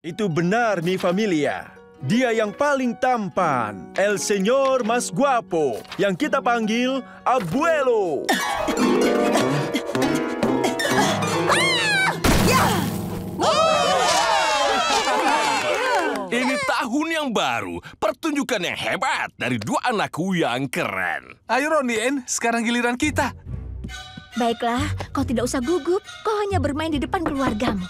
Itu benar, mi familia. Dia yang paling tampan, El Señor Mas Guapo, yang kita panggil Abuelo. Ini tahun yang baru, pertunjukan yang hebat dari dua anakku yang keren. Ayo Ronien, sekarang giliran kita. Baiklah, kau tidak usah gugup. Kau hanya bermain di depan keluargamu.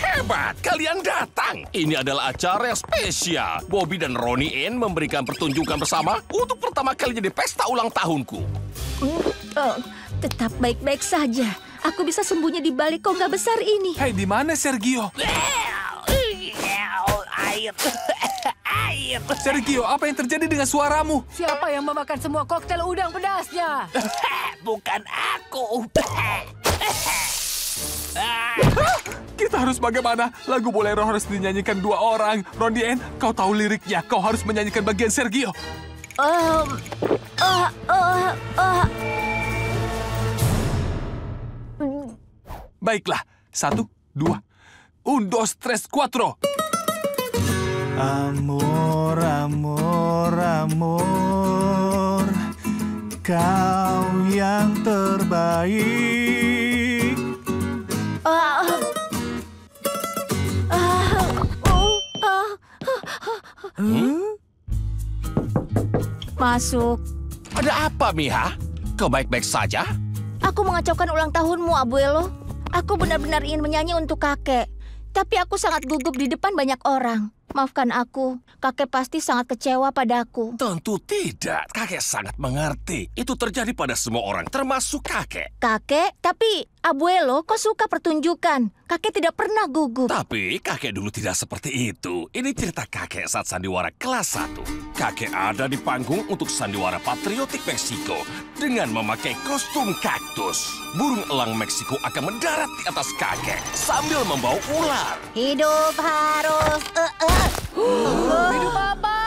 Hebat, kalian datang. Ini adalah acara yang spesial. Bobby dan Ronnie Ann memberikan pertunjukan bersama untuk pertama kalinya di pesta ulang tahunku. Tetap baik-baik saja. Aku bisa sembunyi di balik kongga besar ini. Hei, di mana Sergio? Air. Sergio, apa yang terjadi dengan suaramu? Siapa yang memakan semua koktel udang pedasnya? Bukan aku. Kita harus bagaimana? Lagu Bolero harus dinyanyikan dua orang. Ronien, kau tahu liriknya. Kau harus menyanyikan bagian Sergio. Baiklah. 1, 2. 1, 2, 3, 4. Amor, amor, amor, kau yang terbaik. Masuk. Ada apa, Miha? Kau baik-baik saja? Aku mengacaukan ulang tahunmu, Abuelo. Aku benar-benar ingin menyanyi untuk kakek. Tapi aku sangat gugup di depan banyak orang. Maafkan aku, kakek pasti sangat kecewa padaku. Tentu tidak. Kakek sangat mengerti. Itu terjadi pada semua orang, termasuk kakek. Kakek, tapi Abuelo, kau suka pertunjukan. Kakek tidak pernah gugup. Tapi kakek dulu tidak seperti itu. Ini cerita kakek saat sandiwara kelas 1. Kakek ada di panggung untuk sandiwara patriotik Meksiko dengan memakai kostum kaktus. Burung elang Meksiko akan mendarat di atas kakek sambil membawa ular. Hidup harus... Hidup apa?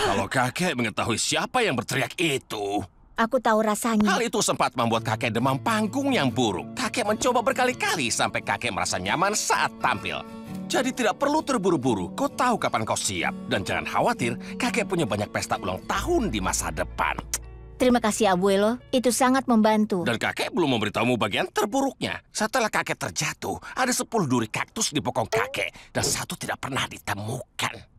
Kalau kakek mengetahui siapa yang berteriak itu, Aku tahu rasanya. hal itu sempat membuat kakek demam panggung yang buruk. Kakek mencoba berkali-kali sampai kakek merasa nyaman saat tampil. Jadi tidak perlu terburu-buru, kau tahu kapan kau siap. Dan jangan khawatir, kakek punya banyak pesta ulang tahun di masa depan. Terima kasih, Abuelo. Itu sangat membantu. Dan kakek belum memberitahumu bagian terburuknya. Setelah kakek terjatuh, ada 10 duri kaktus di bokong kakek. Dan 1 tidak pernah ditemukan.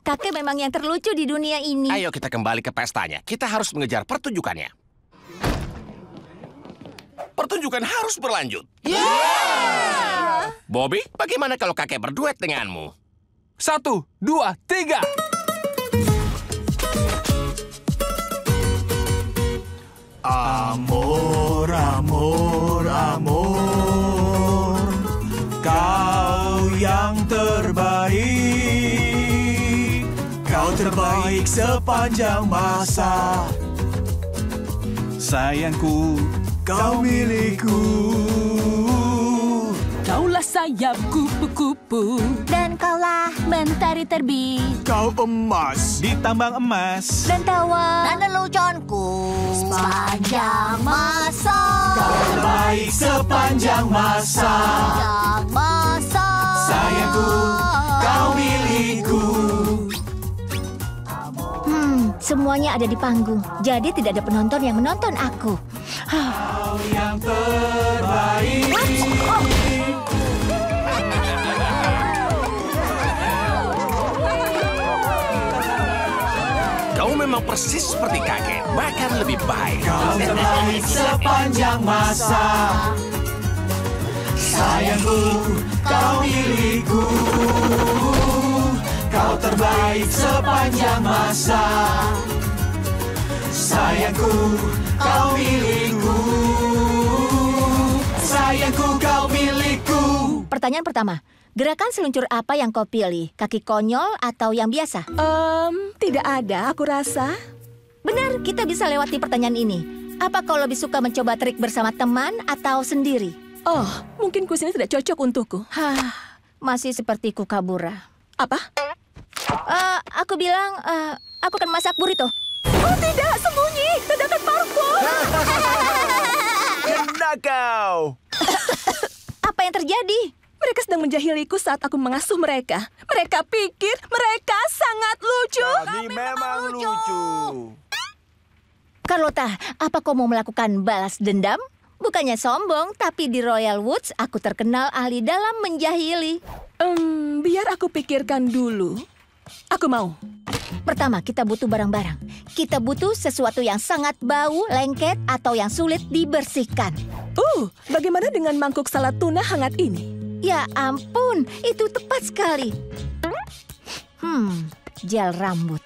Kakek memang yang terlucu di dunia ini. Ayo kita kembali ke pestanya. Kita harus mengejar pertunjukannya. Pertunjukan harus berlanjut. Bobby, bagaimana kalau kakek berduet denganmu? 1, 2, 3. Amor, amor, amor, kau yang terbaik. Kau terbaik sepanjang masa. Sayangku, kau milikku. Kaulah sayap kupu-kupu. Dan kaulah mentari terbit. Kau emas di tambang emas. Dan tawa. Dan leluconku sepanjang masa. Kau terbaik sepanjang masa. Sepanjang masa. Sayangku, kau milikku. Semuanya ada di panggung. Jadi tidak ada penonton yang menonton aku. Kau yang terbaik. Kau memang persis seperti kakek, bahkan lebih baik. Kau terbaik sepanjang masa. Sayangku, kau milikku. Kau terbaik sepanjang masa. Sayangku, kau milikku. Sayangku, kau milikku. Pertanyaan pertama. Gerakan seluncur apa yang kau pilih? Kaki konyol atau yang biasa? Tidak ada, aku rasa. Benar, kita bisa lewati pertanyaan ini. Apa kau lebih suka mencoba trik bersama teman atau sendiri? Oh, mungkin kuis ini tidak cocok untukku. Masih seperti Kukabura. Apa? Aku bilang, aku akan masak burrito. Oh tidak, sembunyi! Ledakan parfum! Kena kau! Apa yang terjadi? Mereka sedang menjahiliku saat aku mengasuh mereka. Mereka pikir mereka sangat lucu. Kami memang lucu. Carlota, apa kau mau melakukan balas dendam? Bukannya sombong, tapi di Royal Woods aku terkenal ahli dalam menjahili. Biar aku pikirkan dulu. Aku mau. Pertama, kita butuh barang-barang. Kita butuh sesuatu yang sangat bau, lengket, atau yang sulit dibersihkan. Bagaimana dengan mangkuk salad tuna hangat ini? Ya ampun, itu tepat sekali. Gel rambut.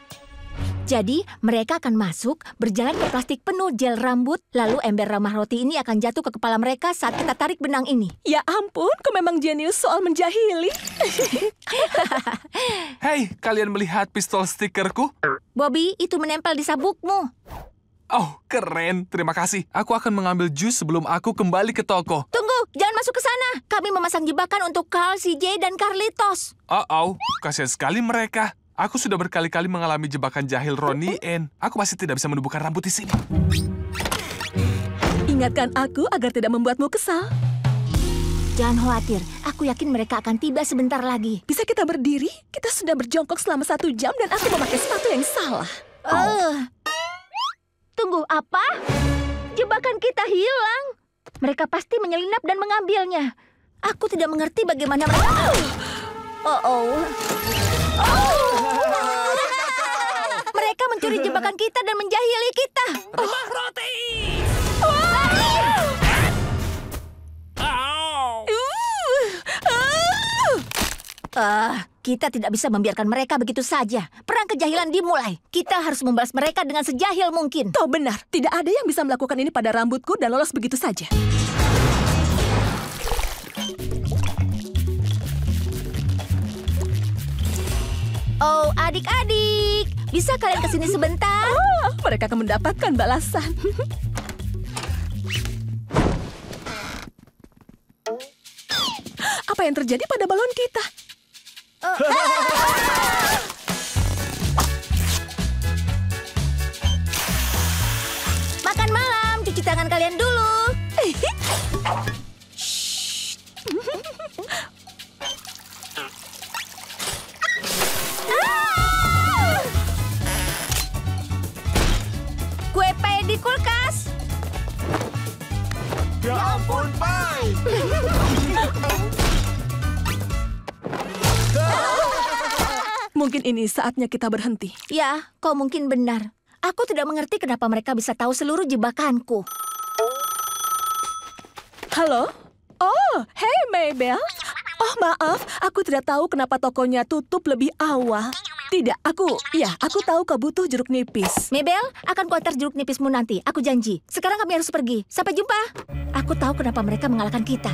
Jadi, mereka akan masuk, berjalan ke plastik penuh gel rambut, lalu ember ramah roti ini akan jatuh ke kepala mereka saat kita tarik benang ini. Ya ampun, kau memang jenius soal menjahili. Hei, kalian melihat pistol stikerku? Bobby, itu menempel di sabukmu. Oh, keren. Terima kasih. Aku akan mengambil jus sebelum aku kembali ke toko. Tunggu, jangan masuk ke sana. Kami memasang jebakan untuk Carl, CJ, dan Carlitos. Kasihan sekali mereka. Aku sudah berkali-kali mengalami jebakan jahil Ronnie Anne. Aku masih tidak bisa menumbuhkan rambut di sini. Ingatkan aku agar tidak membuatmu kesal. Jangan khawatir, aku yakin mereka akan tiba sebentar lagi. Bisa kita berdiri? Kita sudah berjongkok selama 1 jam dan aku memakai sepatu yang salah. Tunggu, apa? Jebakan kita hilang. Mereka pasti menyelinap dan mengambilnya. Aku tidak mengerti bagaimana mereka... Mereka mencuri jebakan kita dan menjahili kita. Rumah roti! Kita tidak bisa membiarkan mereka begitu saja. Perang kejahilan dimulai. Kita harus membalas mereka dengan sejahil mungkin. Kau benar. Tidak ada yang bisa melakukan ini pada rambutku dan lolos begitu saja. Oh, adik-adik. Bisa kalian kesini sebentar? Mereka akan mendapatkan balasan. Apa yang terjadi pada balon kita? Makan malam, cuci tangan kalian dulu. Kue pie di kulkas. Ya ampun, Pai! Mungkin ini saatnya kita berhenti. Ya, kau mungkin benar. Aku tidak mengerti kenapa mereka bisa tahu seluruh jebakanku. Halo? Oh, hey Mabel. Oh, maaf. Aku tidak tahu kenapa tokonya tutup lebih awal. Tidak, aku tahu kau butuh jeruk nipis. Mabel, akan kuantar jeruk nipismu nanti. Aku janji. Sekarang kami harus pergi. Sampai jumpa. Aku tahu kenapa mereka mengalahkan kita.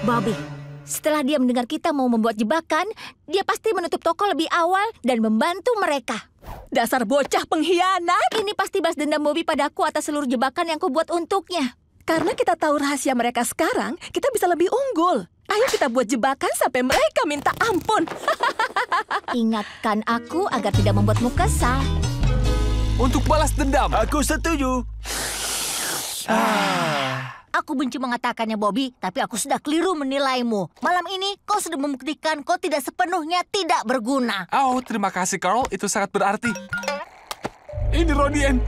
Bobby, setelah dia mendengar kita mau membuat jebakan, dia pasti menutup toko lebih awal dan membantu mereka. Dasar bocah pengkhianat. Ini pasti balas dendam Bobby padaku atas seluruh jebakan yang kubuat untuknya. Karena kita tahu rahasia mereka sekarang, kita bisa lebih unggul. Ayo kita buat jebakan sampai mereka minta ampun. Ingatkan aku agar tidak membuatmu kesal. Untuk balas dendam. Aku setuju. Aku benci mengatakannya, Bobby, tapi aku sudah keliru menilaimu. Malam ini kau sudah membuktikan kau tidak sepenuhnya tidak berguna. Oh, terima kasih, Carl. Itu sangat berarti. Ini Ronnie Anne.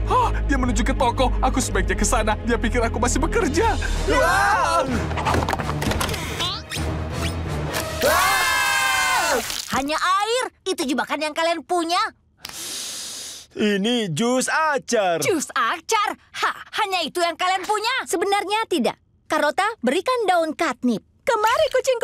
Dia menuju ke toko. Aku sebaiknya ke sana. Dia pikir aku masih bekerja. Hanya air, itu jebakan yang kalian punya. Ini jus acar. Jus acar? Hanya itu yang kalian punya? Sebenarnya tidak. Carlota, berikan daun catnip. Kemari kucing.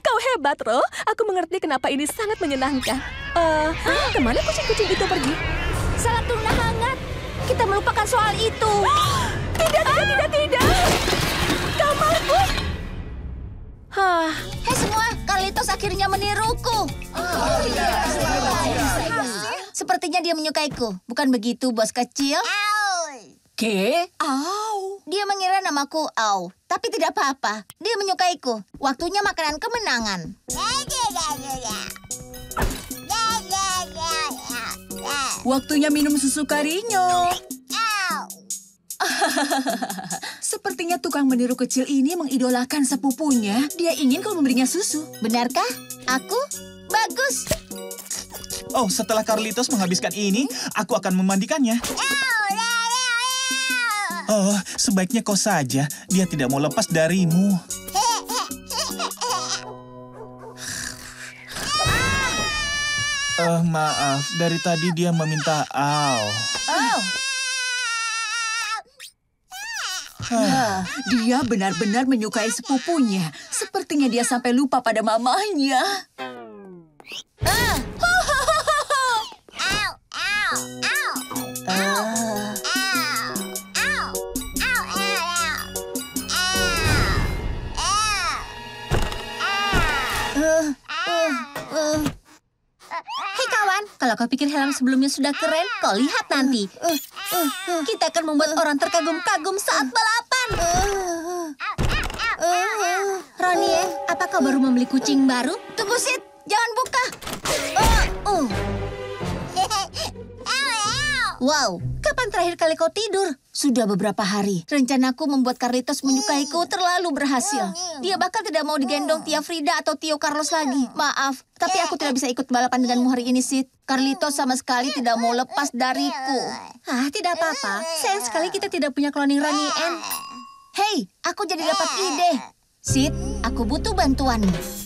Kau hebat, Ro. Aku mengerti kenapa ini sangat menyenangkan. Kemana kucing-kucing itu pergi? Salad tuna hangat. Kita melupakan soal itu. Tidak. Kamarku. Hei semua, Carlitos akhirnya meniruku. Sepertinya dia menyukaiku. Bukan begitu, bos kecil? Dia mengira namaku Au. Tapi tidak apa-apa. Dia menyukaiku. Waktunya makanan kemenangan. waktunya minum susu Carino. Sepertinya tukang meniru kecil ini mengidolakan sepupunya. Dia ingin kau memberinya susu. Benarkah? Aku? Bagus. Oh, setelah Carlitos menghabiskan ini, aku akan memandikannya. Oh, sebaiknya kau saja. Dia tidak mau lepas darimu. Maaf. Dari tadi dia meminta Al. Dia benar-benar menyukai sepupunya. Sepertinya dia sampai lupa pada mamanya. Hei kawan, kalau kau pikir helm sebelumnya sudah keren, kau lihat nanti. Kita akan membuat orang terkagum-kagum saat balapan. Ronnie, apa kau baru membeli kucing baru? Tunggu, Sid. Jangan buka. Wow, kapan terakhir kali kau tidur? Sudah beberapa hari. Rencanaku membuat Carlitos menyukaiku terlalu berhasil. Dia bahkan tidak mau digendong Tia Frida atau Tio Carlos lagi. Maaf, tapi aku tidak bisa ikut balapan denganmu hari ini, Sid. Carlitos sama sekali tidak mau lepas dariku. Tidak apa-apa. Sayang sekali kita tidak punya cloning Ronnie Ann. Hei, aku jadi dapat ide. Sid, aku butuh bantuanmu.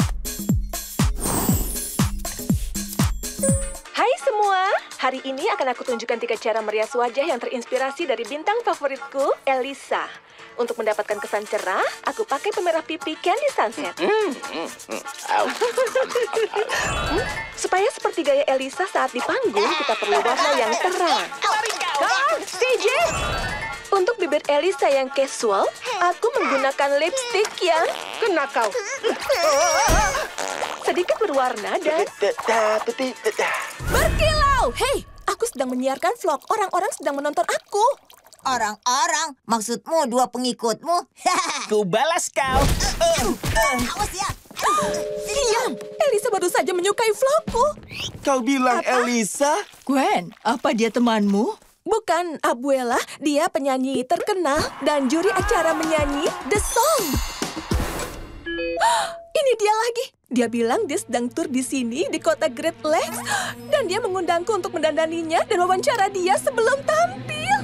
Hai semua, hari ini akan aku tunjukkan 3 cara merias wajah yang terinspirasi dari bintang favoritku, Elisa. Untuk mendapatkan kesan cerah, aku pakai pemerah pipi Candy Sunset. Supaya seperti gaya Elisa saat di panggung, kita perlu warna yang terang. Kau, CJ! Untuk bibir Elisa yang casual, aku menggunakan lipstick yang kena kau. Sedikit berwarna dan berkilau. Hei, aku sedang menyiarkan vlog. Orang-orang sedang menonton aku. Orang-orang? Maksudmu 2 pengikutmu? Ku balas kau. Awas ya. Diam, Elisa baru saja menyukai vlogku. Kau bilang Elisa? Gwen, apa dia temanmu? Bukan, Abuela. Dia penyanyi terkenal dan juri acara menyanyi The Song. Ini dia lagi. Dia bilang dia sedang tur di sini, di kota Great Lakes. Dan dia mengundangku untuk mendandaninya dan wawancara dia sebelum tampil.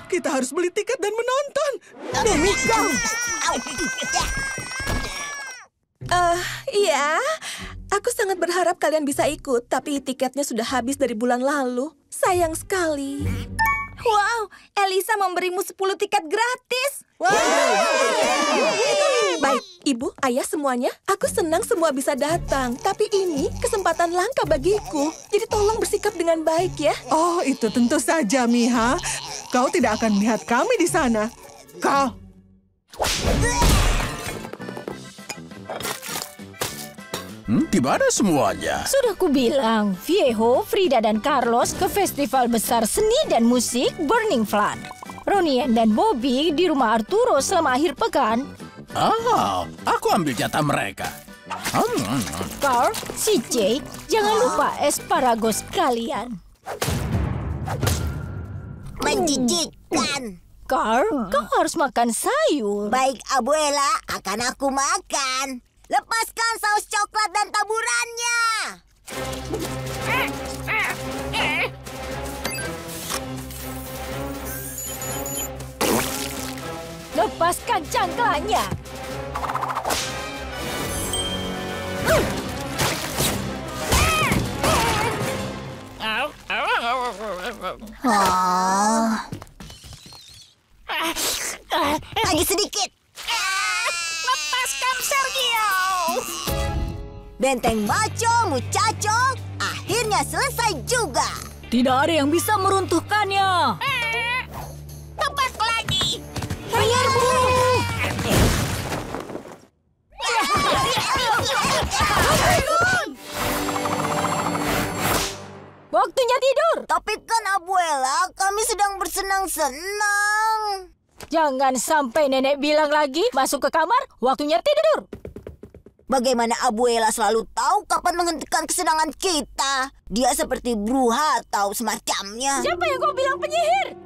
Kita harus beli tiket dan menonton. Demi kau. Iya. Aku sangat berharap kalian bisa ikut, tapi tiketnya sudah habis dari bulan lalu. Sayang sekali. Wow, Elisa memberimu 10 tiket gratis. Baik, Ibu, Ayah semuanya, aku senang semua bisa datang. Tapi ini kesempatan langka bagiku. Jadi tolong bersikap dengan baik ya. Oh, itu tentu saja, Miha. Kau tidak akan melihat kami di sana. Kau. Di mana semuanya? Sudah kubilang, Viejo, Frida, dan Carlos ke festival besar seni dan musik Burning Flood. Ronnie Ann dan Bobby di rumah Arturo selama akhir pekan. Aku ambil jatah mereka. Carl, CJ, jangan lupa asparagus kalian. Menjijikkan. Carl, kau harus makan sayur. Baik, Abuela, akan aku makan. Lepaskan saus coklat dan taburannya. Lepaskan cangklanya. Lagi sedikit. Lepaskan Sergio. Benteng macho, muchacho, akhirnya selesai juga. Tidak ada yang bisa meruntuhkannya. Lepas lagi. Bayarmu. Waktunya tidur. Tapi kan, Abuela, kami sedang bersenang-senang. Jangan sampai nenek bilang lagi, masuk ke kamar, waktunya tidur. Bagaimana Abuela selalu tahu kapan menghentikan kesenangan kita? Dia seperti Bruha atau semacamnya. Siapa yang kau bilang penyihir?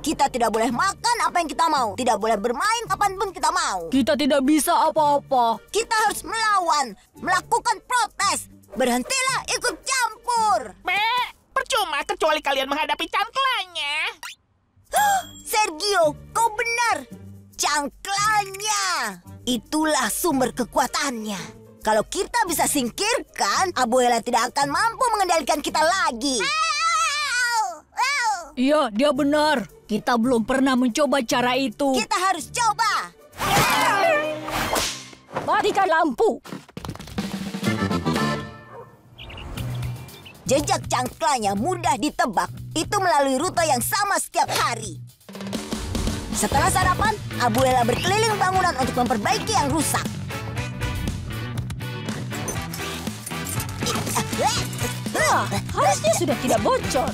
Kita tidak boleh makan apa yang kita mau. Tidak boleh bermain kapanpun kita mau. Kita tidak bisa apa-apa. Kita harus melawan, melakukan protes. Berhentilah ikut campur. Percuma kecuali kalian menghadapi cangklanya. Sergio, kau benar. Cangklanya. Itulah sumber kekuatannya. Kalau kita bisa singkirkan, Abuela tidak akan mampu mengendalikan kita lagi. Iya, dia benar. Kita belum pernah mencoba cara itu. Kita harus coba. Matikan lampu. Jejak cangklanya mudah ditebak. Itu melalui rute yang sama setiap hari. Setelah sarapan, Abuela berkeliling bangunan untuk memperbaiki yang rusak. Harusnya sudah tidak bocor.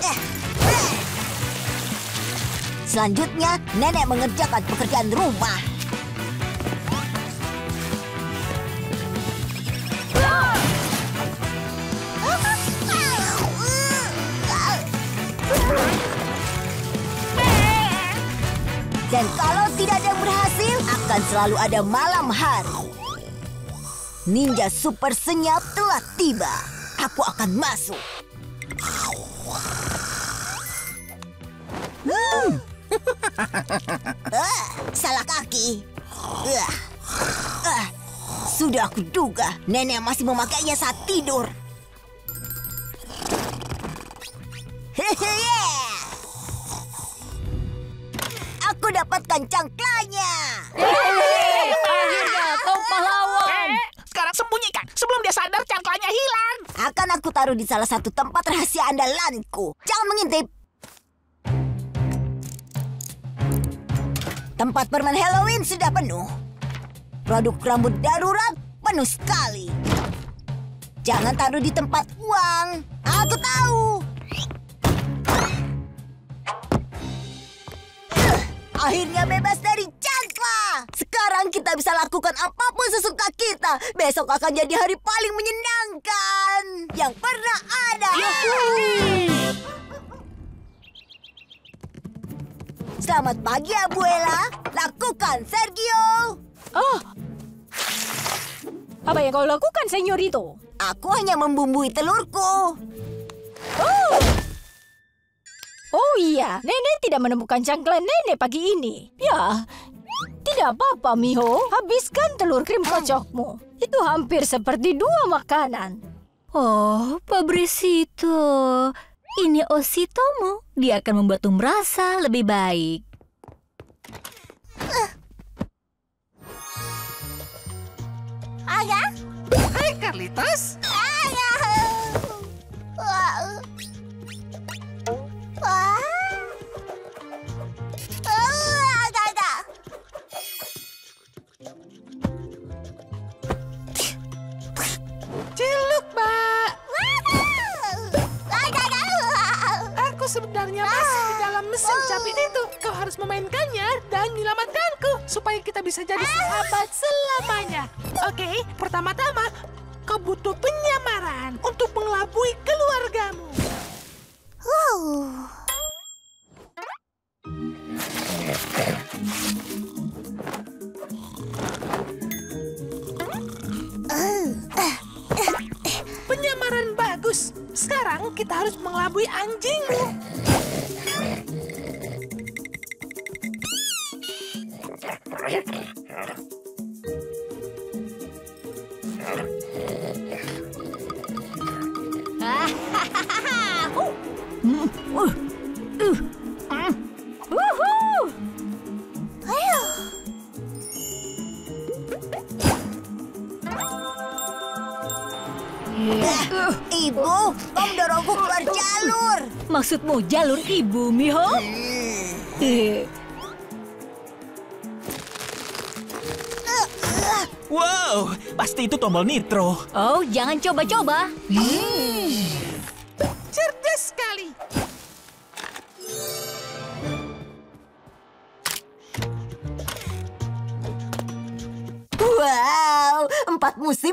Selanjutnya, Nenek mengerjakan pekerjaan rumah. Dan kalau tidak ada yang berhasil, akan selalu ada malam hari. Ninja super senyap telah tiba. Aku akan masuk. Salah kaki. Sudah aku duga, Nenek masih memakainya saat tidur. Aku dapatkan cangklanya. Akhirnya kau pahlawan. Sekarang sembunyikan sebelum dia sadar cangklanya hilang. Akan aku taruh di salah satu tempat rahasia andalanku. Jangan mengintip. Tempat permen Halloween sudah penuh. Produk rambut darurat penuh sekali. Jangan taruh di tempat uang. Aku tahu. Akhirnya bebas dari cangkla. Sekarang kita bisa lakukan apapun sesuka kita. Besok akan jadi hari paling menyenangkan yang pernah ada. Selamat pagi, Abuela. Lakukan, Sergio. Oh, apa yang kau lakukan, Senyorito? Aku hanya membumbui telurku. Oh iya, Nenek tidak menemukan cangkla Nenek pagi ini. Ya, tidak apa-apa, Miho. Habiskan telur krim kocokmu. Itu hampir seperti 2 makanan. Oh, Pobrecito. Ini Ositomu. Dia akan membuatmu merasa lebih baik. Ayah? Hai, Carlitos. Ciluk, Mbak. Aku sebenarnya masih di dalam mesin capit itu. Kau harus memainkannya dan menyelamatkanku supaya kita bisa jadi sahabat selamanya. Oke, pertama-tama kau butuh penyamaran untuk mengelabui keluargamu. Penyamaran bagus. Sekarang kita harus mengelabui anjingmu. Ibu, kau mendorongku keluar jalur. Maksudmu jalur ibu, Miho? Wow, pasti itu tombol nitro. Oh, jangan coba-coba. Cerdas sekali.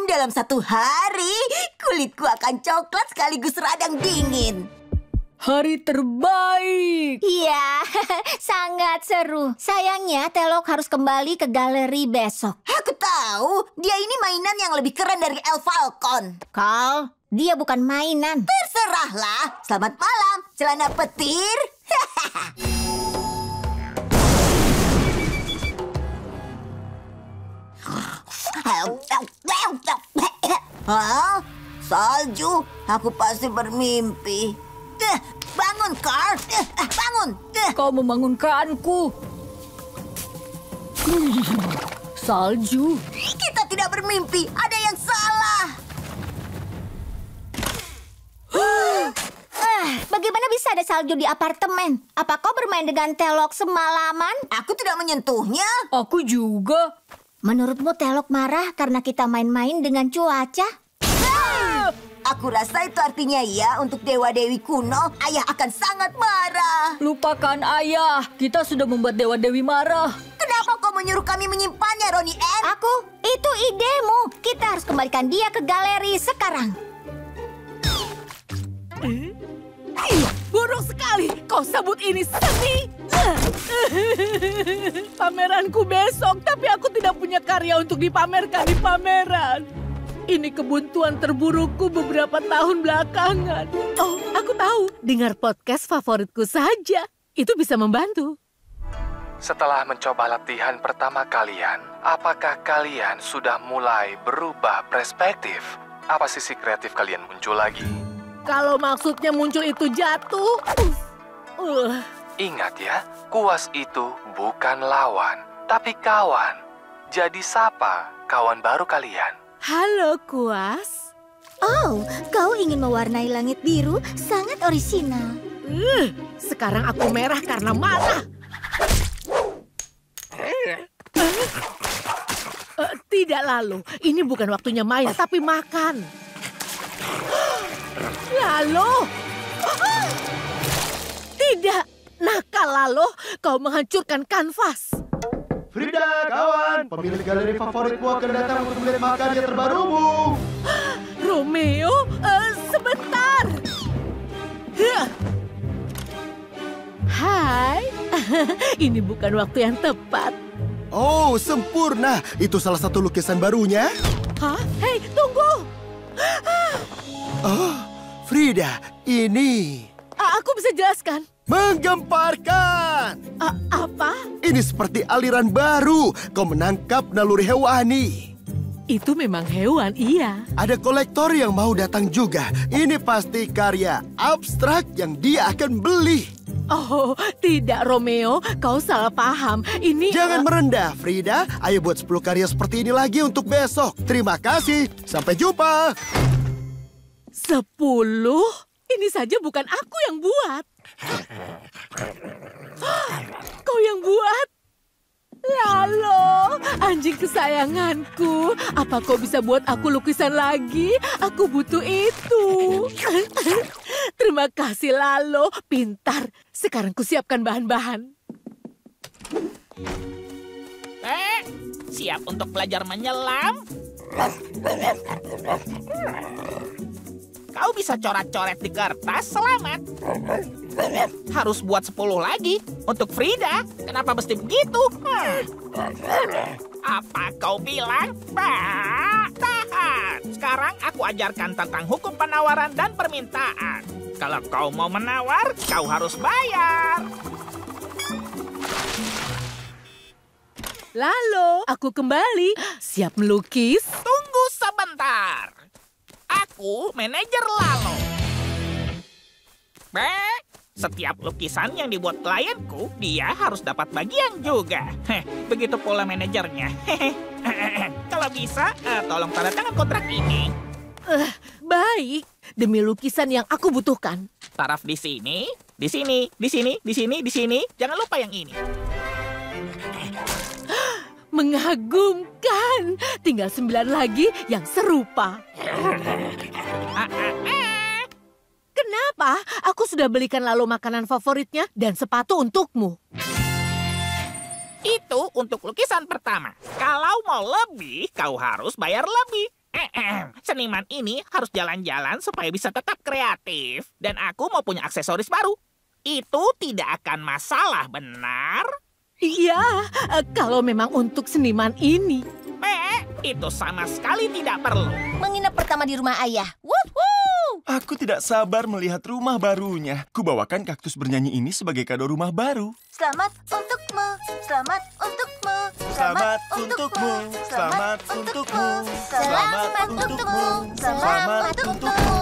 Dalam 1 hari, kulitku akan coklat sekaligus radang dingin. Hari terbaik. Iya, sangat seru. Sayangnya Telok harus kembali ke galeri besok. Aku tahu, dia ini mainan yang lebih keren dari El Falcon. Carl, dia bukan mainan. Terserahlah. Selamat malam, celana petir. Hah? Salju? Aku pasti bermimpi. Bangun, Carl. Bangun. Kau membangunkanku. Salju. Kita tidak bermimpi. Ada yang salah. Bagaimana bisa ada salju di apartemen? Apa kau bermain dengan Telok semalaman? Aku tidak menyentuhnya. Aku juga. Menurutmu Telok marah karena kita main-main dengan cuaca? Aku rasa itu artinya ya, untuk dewa-dewi kuno, ayah akan sangat marah. Lupakan ayah, kita sudah membuat dewa-dewi marah. Kenapa kau menyuruh kami menyimpannya, Ronnie Ann? Itu idemu. Kita harus kembalikan dia ke galeri sekarang. Buruk sekali, kau sebut ini seni. Pameranku besok, tapi aku tidak punya karya untuk dipamerkan di pameran. Ini kebuntuan terburukku beberapa tahun belakangan. Oh, aku tahu. Dengar podcast favoritku saja. Itu bisa membantu. Setelah mencoba latihan pertama kalian, apakah kalian sudah mulai berubah perspektif? Apa sisi kreatif kalian muncul lagi? Kalau maksudnya muncul itu jatuh. Ingat ya, kuas itu bukan lawan, tapi kawan. Jadi sapa kawan baru kalian? Halo, Kuas. Oh, kau ingin mewarnai langit biru? Sangat orisinal. Sekarang aku merah karena marah. Tidak, Lalo. Ini bukan waktunya main, tapi makan. Lalo! Tidak! Nakal, Lalo. Kau menghancurkan kanvas. Frida, kawan, pemilik galeri favoritmu akan datang untuk melihat makarya terbarumu. Romeo, sebentar. Hai, ini bukan waktu yang tepat. Oh, sempurna. Itu salah satu lukisan barunya. Hah? Hei, tunggu. Oh, Frida, ini... Aku bisa jelaskan. Menggemparkan. Apa? Ini seperti aliran baru. Kau menangkap naluri hewani. Itu memang hewan, iya. Ada kolektor yang mau datang juga. Ini pasti karya abstrak yang dia akan beli. Oh, tidak, Romeo. Kau salah paham. Ini... Jangan merendah, Frida. Ayo buat 10 karya seperti ini lagi untuk besok. Terima kasih. Sampai jumpa. 10? Ini saja bukan aku yang buat. Kau yang buat? Lalo, anjing kesayanganku. Apa kau bisa buat aku lukisan lagi? Aku butuh itu. Terima kasih, Lalo. Pintar. Sekarang kusiapkan bahan-bahan. Siap untuk belajar menyelam? Kau bisa coret-coret di kertas, selamat. Harus buat 10 lagi. Untuk Frida, kenapa mesti begitu? Apa kau bilang? Tahan. Sekarang aku ajarkan tentang hukum penawaran dan permintaan. Kalau kau mau menawar, kau harus bayar. Lalo, aku kembali. Siap melukis? Tunggu sebentar. Aku manajer Lalo. Setiap lukisan yang dibuat klienku, dia harus dapat bagian juga. Begitu pula manajernya. Kalau bisa, tolong tanda tangan kontrak ini. Baik, demi lukisan yang aku butuhkan. Taraf di sini, di sini, di sini, di sini, di sini. Jangan lupa yang ini. Mengagumkan. Tinggal 9 lagi yang serupa. Kenapa? Aku sudah belikan Lalo makanan favoritnya dan sepatu untukmu. Itu untuk lukisan pertama. Kalau mau lebih, kau harus bayar lebih. Seniman ini harus jalan-jalan supaya bisa tetap kreatif. Dan aku mau punya aksesoris baru. Itu tidak akan masalah, benar? Iya, kalau memang untuk seniman ini. Itu sama sekali tidak perlu. Menginap pertama di rumah ayah. Wuhuu! Aku tidak sabar melihat rumah barunya. Kubawakan kaktus bernyanyi ini sebagai kado rumah baru. Selamat untukmu, selamat untukmu, Selamat untukmu, selamat untukmu, selamat untukmu, selamat untukmu.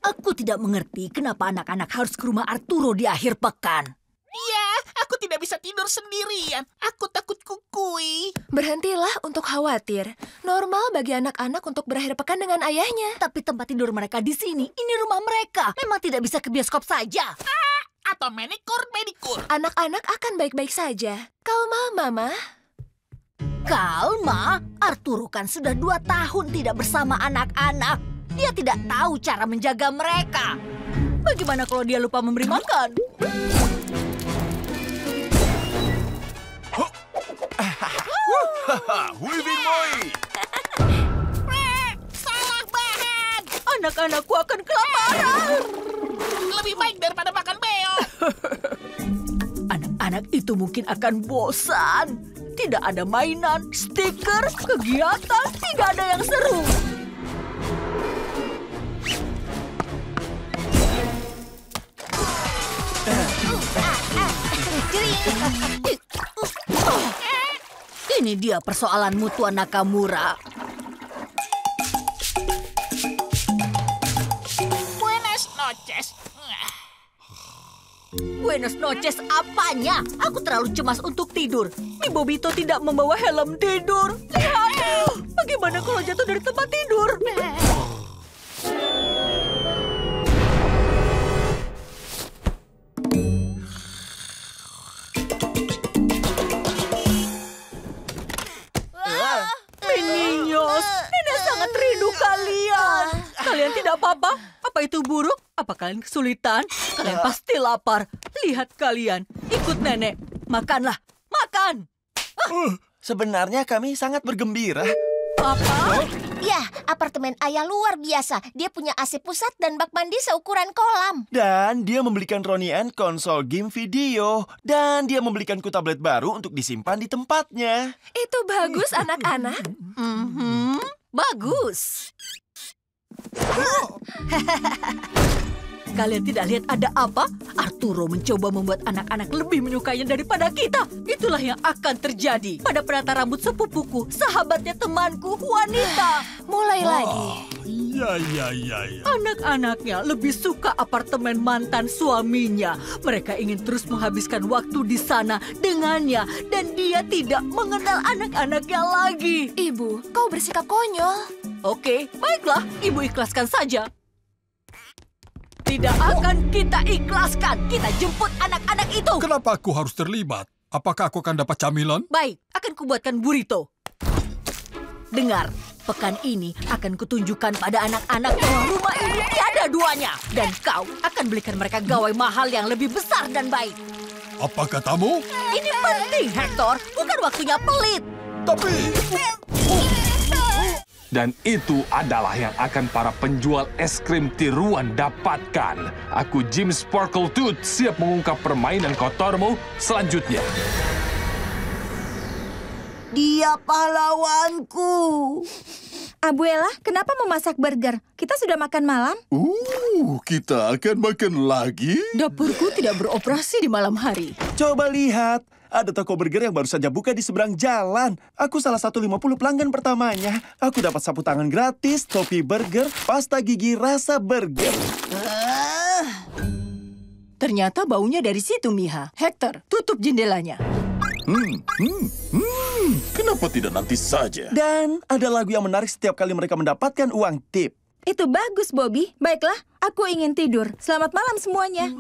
Aku tidak mengerti kenapa anak-anak harus ke rumah Arturo di akhir pekan. Iya, aku tidak bisa tidur sendirian. Aku takut kukui. Berhentilah untuk khawatir. Normal bagi anak-anak untuk berakhir pekan dengan ayahnya. Tapi tempat tidur mereka di sini, ini rumah mereka. Memang tidak bisa ke bioskop saja. Atau medikur. Anak-anak akan baik-baik saja. Kalma, Mama. Kalma? Arturo kan sudah 2 tahun tidak bersama anak-anak. Dia tidak tahu cara menjaga mereka. Bagaimana kalau dia lupa memberi makan? Weaving Boy! Salah bahan. Anak-anakku akan kelaparan. Lebih baik daripada makan beo. Anak-anak itu mungkin akan bosan. Tidak ada mainan, stiker, kegiatan, tidak ada yang seru. Ini dia persoalanmu, Tuan Nakamura. Buenas noches. Buenos noches apanya? Aku terlalu cemas untuk tidur. Mi Bobito tidak membawa helm tidur. Lihat! Bagaimana kalau jatuh dari tempat tidur? Niños, Nenek sangat rindu kalian. Kalian tidak apa-apa? Apa itu buruk? Apa kalian kesulitan? Kalian pasti lapar. Lihat kalian, ikut Nenek. Makanlah, makan. Sebenarnya kami sangat bergembira. Apa? Ya, apartemen ayah luar biasa. Dia punya AC pusat dan bak mandi seukuran kolam. Dan dia membelikan Ronnie Ann konsol game video. Dan dia membelikanku tablet baru untuk disimpan di tempatnya. Itu bagus, anak-anak. Bagus. Kalian tidak lihat ada apa? Arturo mencoba membuat anak-anak lebih menyukainya daripada kita. Itulah yang akan terjadi pada penata rambut sepupuku, sahabatnya temanku, wanita. Mulai lagi. Iya. Anak-anaknya lebih suka apartemen mantan suaminya. Mereka ingin terus menghabiskan waktu di sana dengannya. Dan dia tidak mengenal anak-anaknya lagi. Ibu, kau bersikap konyol. Oke, baiklah. Ibu ikhlaskan saja. Tidak akan kita ikhlaskan. Kita jemput anak-anak itu. Kenapa aku harus terlibat? Apakah aku akan dapat camilan? Baik, akan kubuatkan burrito. Dengar, pekan ini akan kutunjukkan pada anak-anak bahwa rumah ini tiada duanya. Dan kau akan belikan mereka gawai mahal yang lebih besar dan baik. Apa katamu? Ini penting, Hector. Bukan waktunya pelit. Tapi... Dan itu adalah yang akan para penjual es krim tiruan dapatkan. Aku Jim Sparkletooth siap mengungkap permainan kotormu selanjutnya. Dia pahlawanku. Abuela, kenapa memasak burger? Kita sudah makan malam. Kita akan makan lagi? Dapurku tidak beroperasi di malam hari. Coba lihat. Ada toko burger yang baru saja buka di seberang jalan. Aku salah satu 50 pelanggan pertamanya. Aku dapat sapu tangan gratis, topi burger, pasta gigi rasa burger. Ternyata baunya dari situ, Miha. Hector, tutup jendelanya. Kenapa tidak nanti saja? Dan ada lagu yang menarik setiap kali mereka mendapatkan uang tip. Itu bagus, Bobby. Baiklah, aku ingin tidur. Selamat malam semuanya.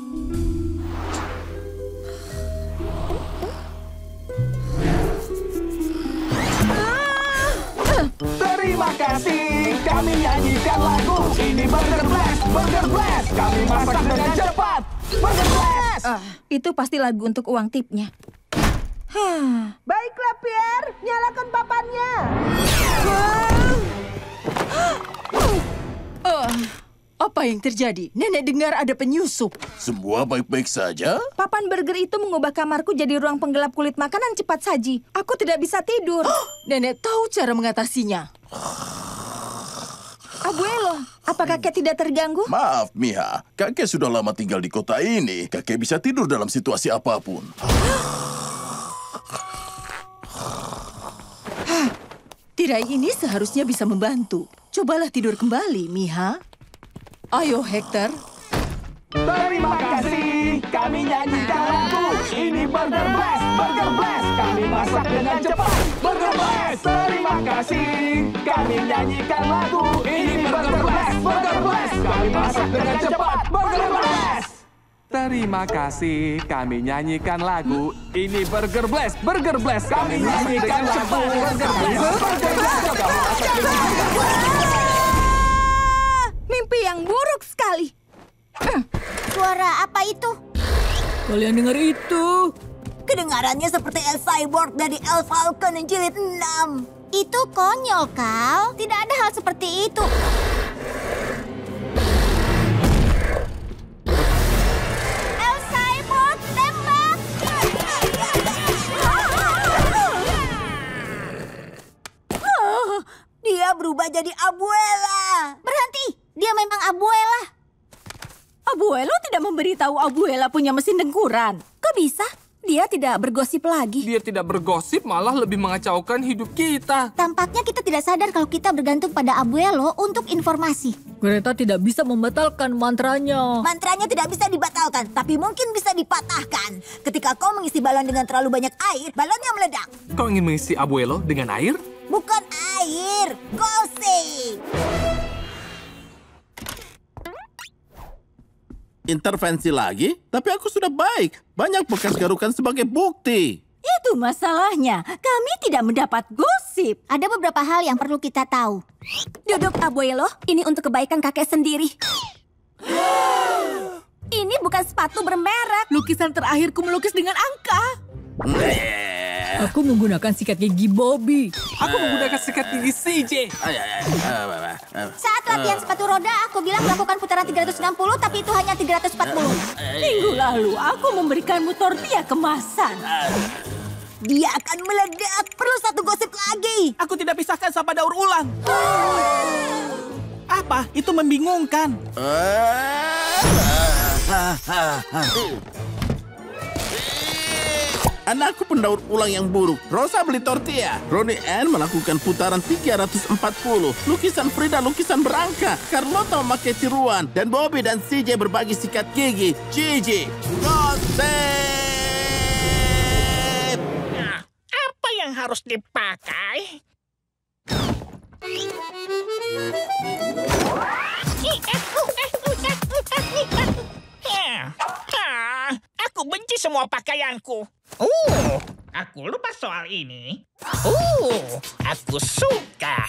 Terima kasih, kami nyanyikan lagu. Ini Burger Blast, Burger Blast. Kami masak dengan cepat. Burger Blast. Itu pasti lagu untuk uang tipnya. Baiklah, Pierre. Nyalakan papannya. Apa yang terjadi? Nenek dengar ada penyusup. Semua baik-baik saja? Papan burger itu mengubah kamarku jadi ruang penggelap kulit makanan cepat saji. Aku tidak bisa tidur. Nenek tahu cara mengatasinya. Abuelo, apa kakek tidak terganggu? Maaf, Miha. Kakek sudah lama tinggal di kota ini. Kakek bisa tidur dalam situasi apapun. Tirai ini seharusnya bisa membantu. Cobalah tidur kembali, Miha. Ayo, Hector. Terima kasih, kami nyanyikan lagu. Ini Burger Blast, Burger Blast. Kami masak dengan cepat. Burger Blast. Terima kasih, kami nyanyikan lagu. Ini Burger Blast, Burger Blast. Kami masak dengan cepat. Burger Blast. Terima kasih, kami nyanyikan lagu. Ini Burger Blast, Burger Blast. Kami nyanyikan lagu. Burger Blast, Burger Blast. Mimpi yang buruk sekali. Suara apa itu? Kalian dengar itu? Kedengarannya seperti El Cyborg dari El Falcon yang jilid 6. Itu konyol, Kal. Tidak ada hal seperti itu. El Cyborg, tembak! Dia berubah jadi Abuela. Berhenti! Dia memang Abuela. Abuelo tidak memberitahu Abuela punya mesin dengkuran. Kok bisa? Dia tidak bergosip lagi. Dia tidak bergosip, malah lebih mengacaukan hidup kita. Tampaknya kita tidak sadar kalau kita bergantung pada Abuelo untuk informasi. Greta tidak bisa membatalkan mantranya. Mantranya tidak bisa dibatalkan, tapi mungkin bisa dipatahkan. Ketika kau mengisi balon dengan terlalu banyak air, balonnya meledak. Kau ingin mengisi Abuelo dengan air? Bukan air, gosip. Intervensi lagi? Tapi aku sudah baik. Banyak bekas garukan sebagai bukti. Itu masalahnya. Kami tidak mendapat gosip. Ada beberapa hal yang perlu kita tahu. Duduk, Abuelo. Ini untuk kebaikan kakek sendiri. Ini bukan sepatu bermerek. Lukisan terakhirku melukis dengan angka. Aku menggunakan sikat gigi Bobby. Aku menggunakan sikat gigi CJ. Saat latihan sepatu roda, aku bilang melakukan putaran 360, tapi itu hanya 340. Minggu lalu, aku memberikanmu tortilla kemasan. Dia akan meledak. Perlu satu gosip lagi. Aku tidak pisahkan sama daur ulang. Apa? Itu membingungkan. Anakku pendaur ulang yang buruk. Rosa beli tortilla. Ronnie Ann melakukan putaran 340. Lukisan Frida lukisan berangka. Carlota memakai tiruan. Dan Bobby dan CJ berbagi sikat gigi. Gigi. Gosip! Apa yang harus dipakai? Aku benci semua pakaianku. Aku lupa soal ini. Aku suka.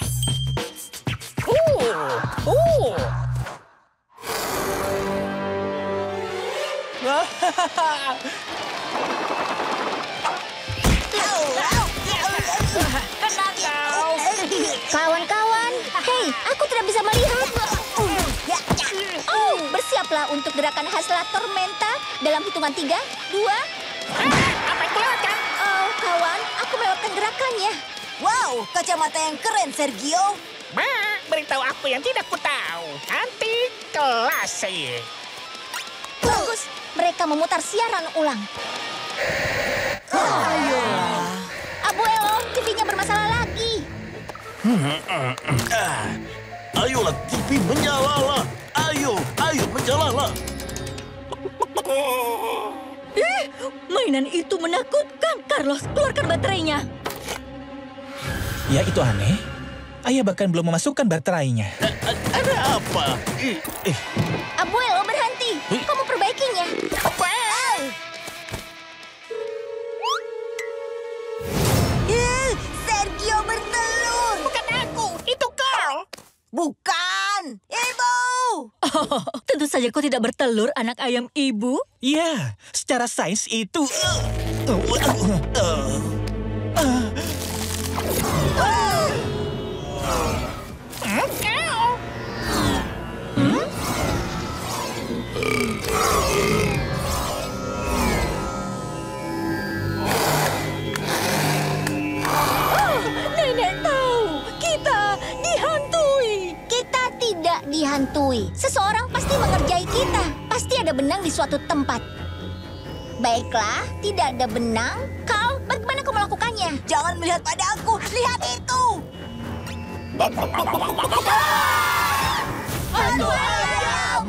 Kawan-kawan, hei, aku tidak bisa melihat. Bersiaplah untuk gerakan Hasla Tormenta dalam hitungan 3, 2. Apa itu lewatkan? Oh, kawan, aku melewatkan gerakannya. Wow, kacamata yang keren, Sergio. Beritahu aku yang tidak ku tahu. Anti klasik. Bagus, mereka memutar siaran ulang. Abuelo, TV-nya bermasalah lagi. Ayolah, TV menyalalah. Ayo menyalalah. Mainan itu menakutkan. Carlos, keluarkan baterainya. Ya, itu aneh. Ayah bahkan belum memasukkan baterainya. Ada apa? Abuelo, berhenti. Kamu perbaikinya. Sergio bertelur. Bukan aku, itu Carl. Bukan, Ibu. Tentu saja kau tidak bertelur, anak ayam ibu. Ya, secara sains itu... dihantui. Seseorang pasti mengerjai kita. Pasti ada benang di suatu tempat. Baiklah, tidak ada benang. Kau, bagaimana kau melakukannya? Jangan melihat pada aku. Lihat itu. Hantu ayam!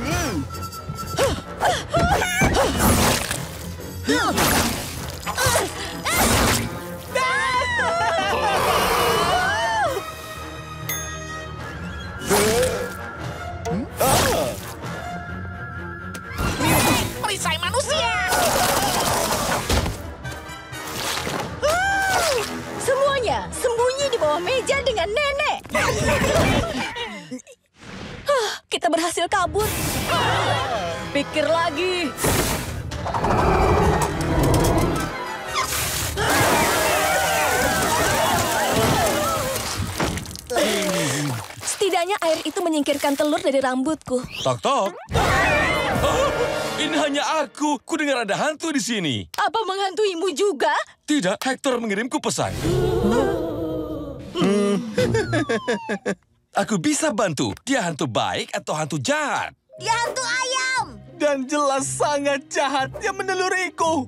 Perisai manusia! Semuanya sembunyi di bawah meja dengan nenek. Kita berhasil kabur. Pikir lagi. Setidaknya air itu menyingkirkan telur dari rambutku. Tok tok. Oh, ini hanya aku. Ku dengar ada hantu di sini. Apa menghantuimu juga? Tidak, Hector mengirimku pesan. Aku bisa bantu. Dia hantu baik atau hantu jahat? Dia hantu ayam. Dan jelas sangat jahat yang meneluriku.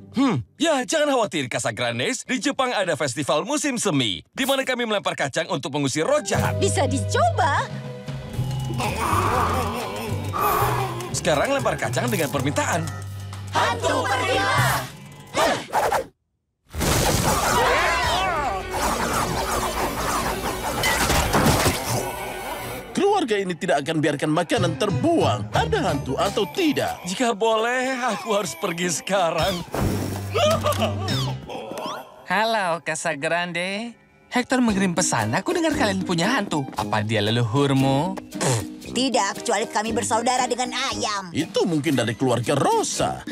Ya, jangan khawatir, Casagrandes. Di Jepang ada festival musim semi, di mana kami melempar kacang untuk mengusir roh jahat. Bisa dicoba. Sekarang lempar kacang dengan permintaan. Hantu pergilah. Keluarga ini tidak akan biarkan makanan terbuang. Ada hantu atau tidak? Jika boleh, aku harus pergi sekarang. Halo, Casagrande. Hector mengirim pesan. Aku dengar kalian punya hantu. Apa dia leluhurmu? Tidak, kecuali kami bersaudara dengan ayam. Itu mungkin dari keluarga Rosa.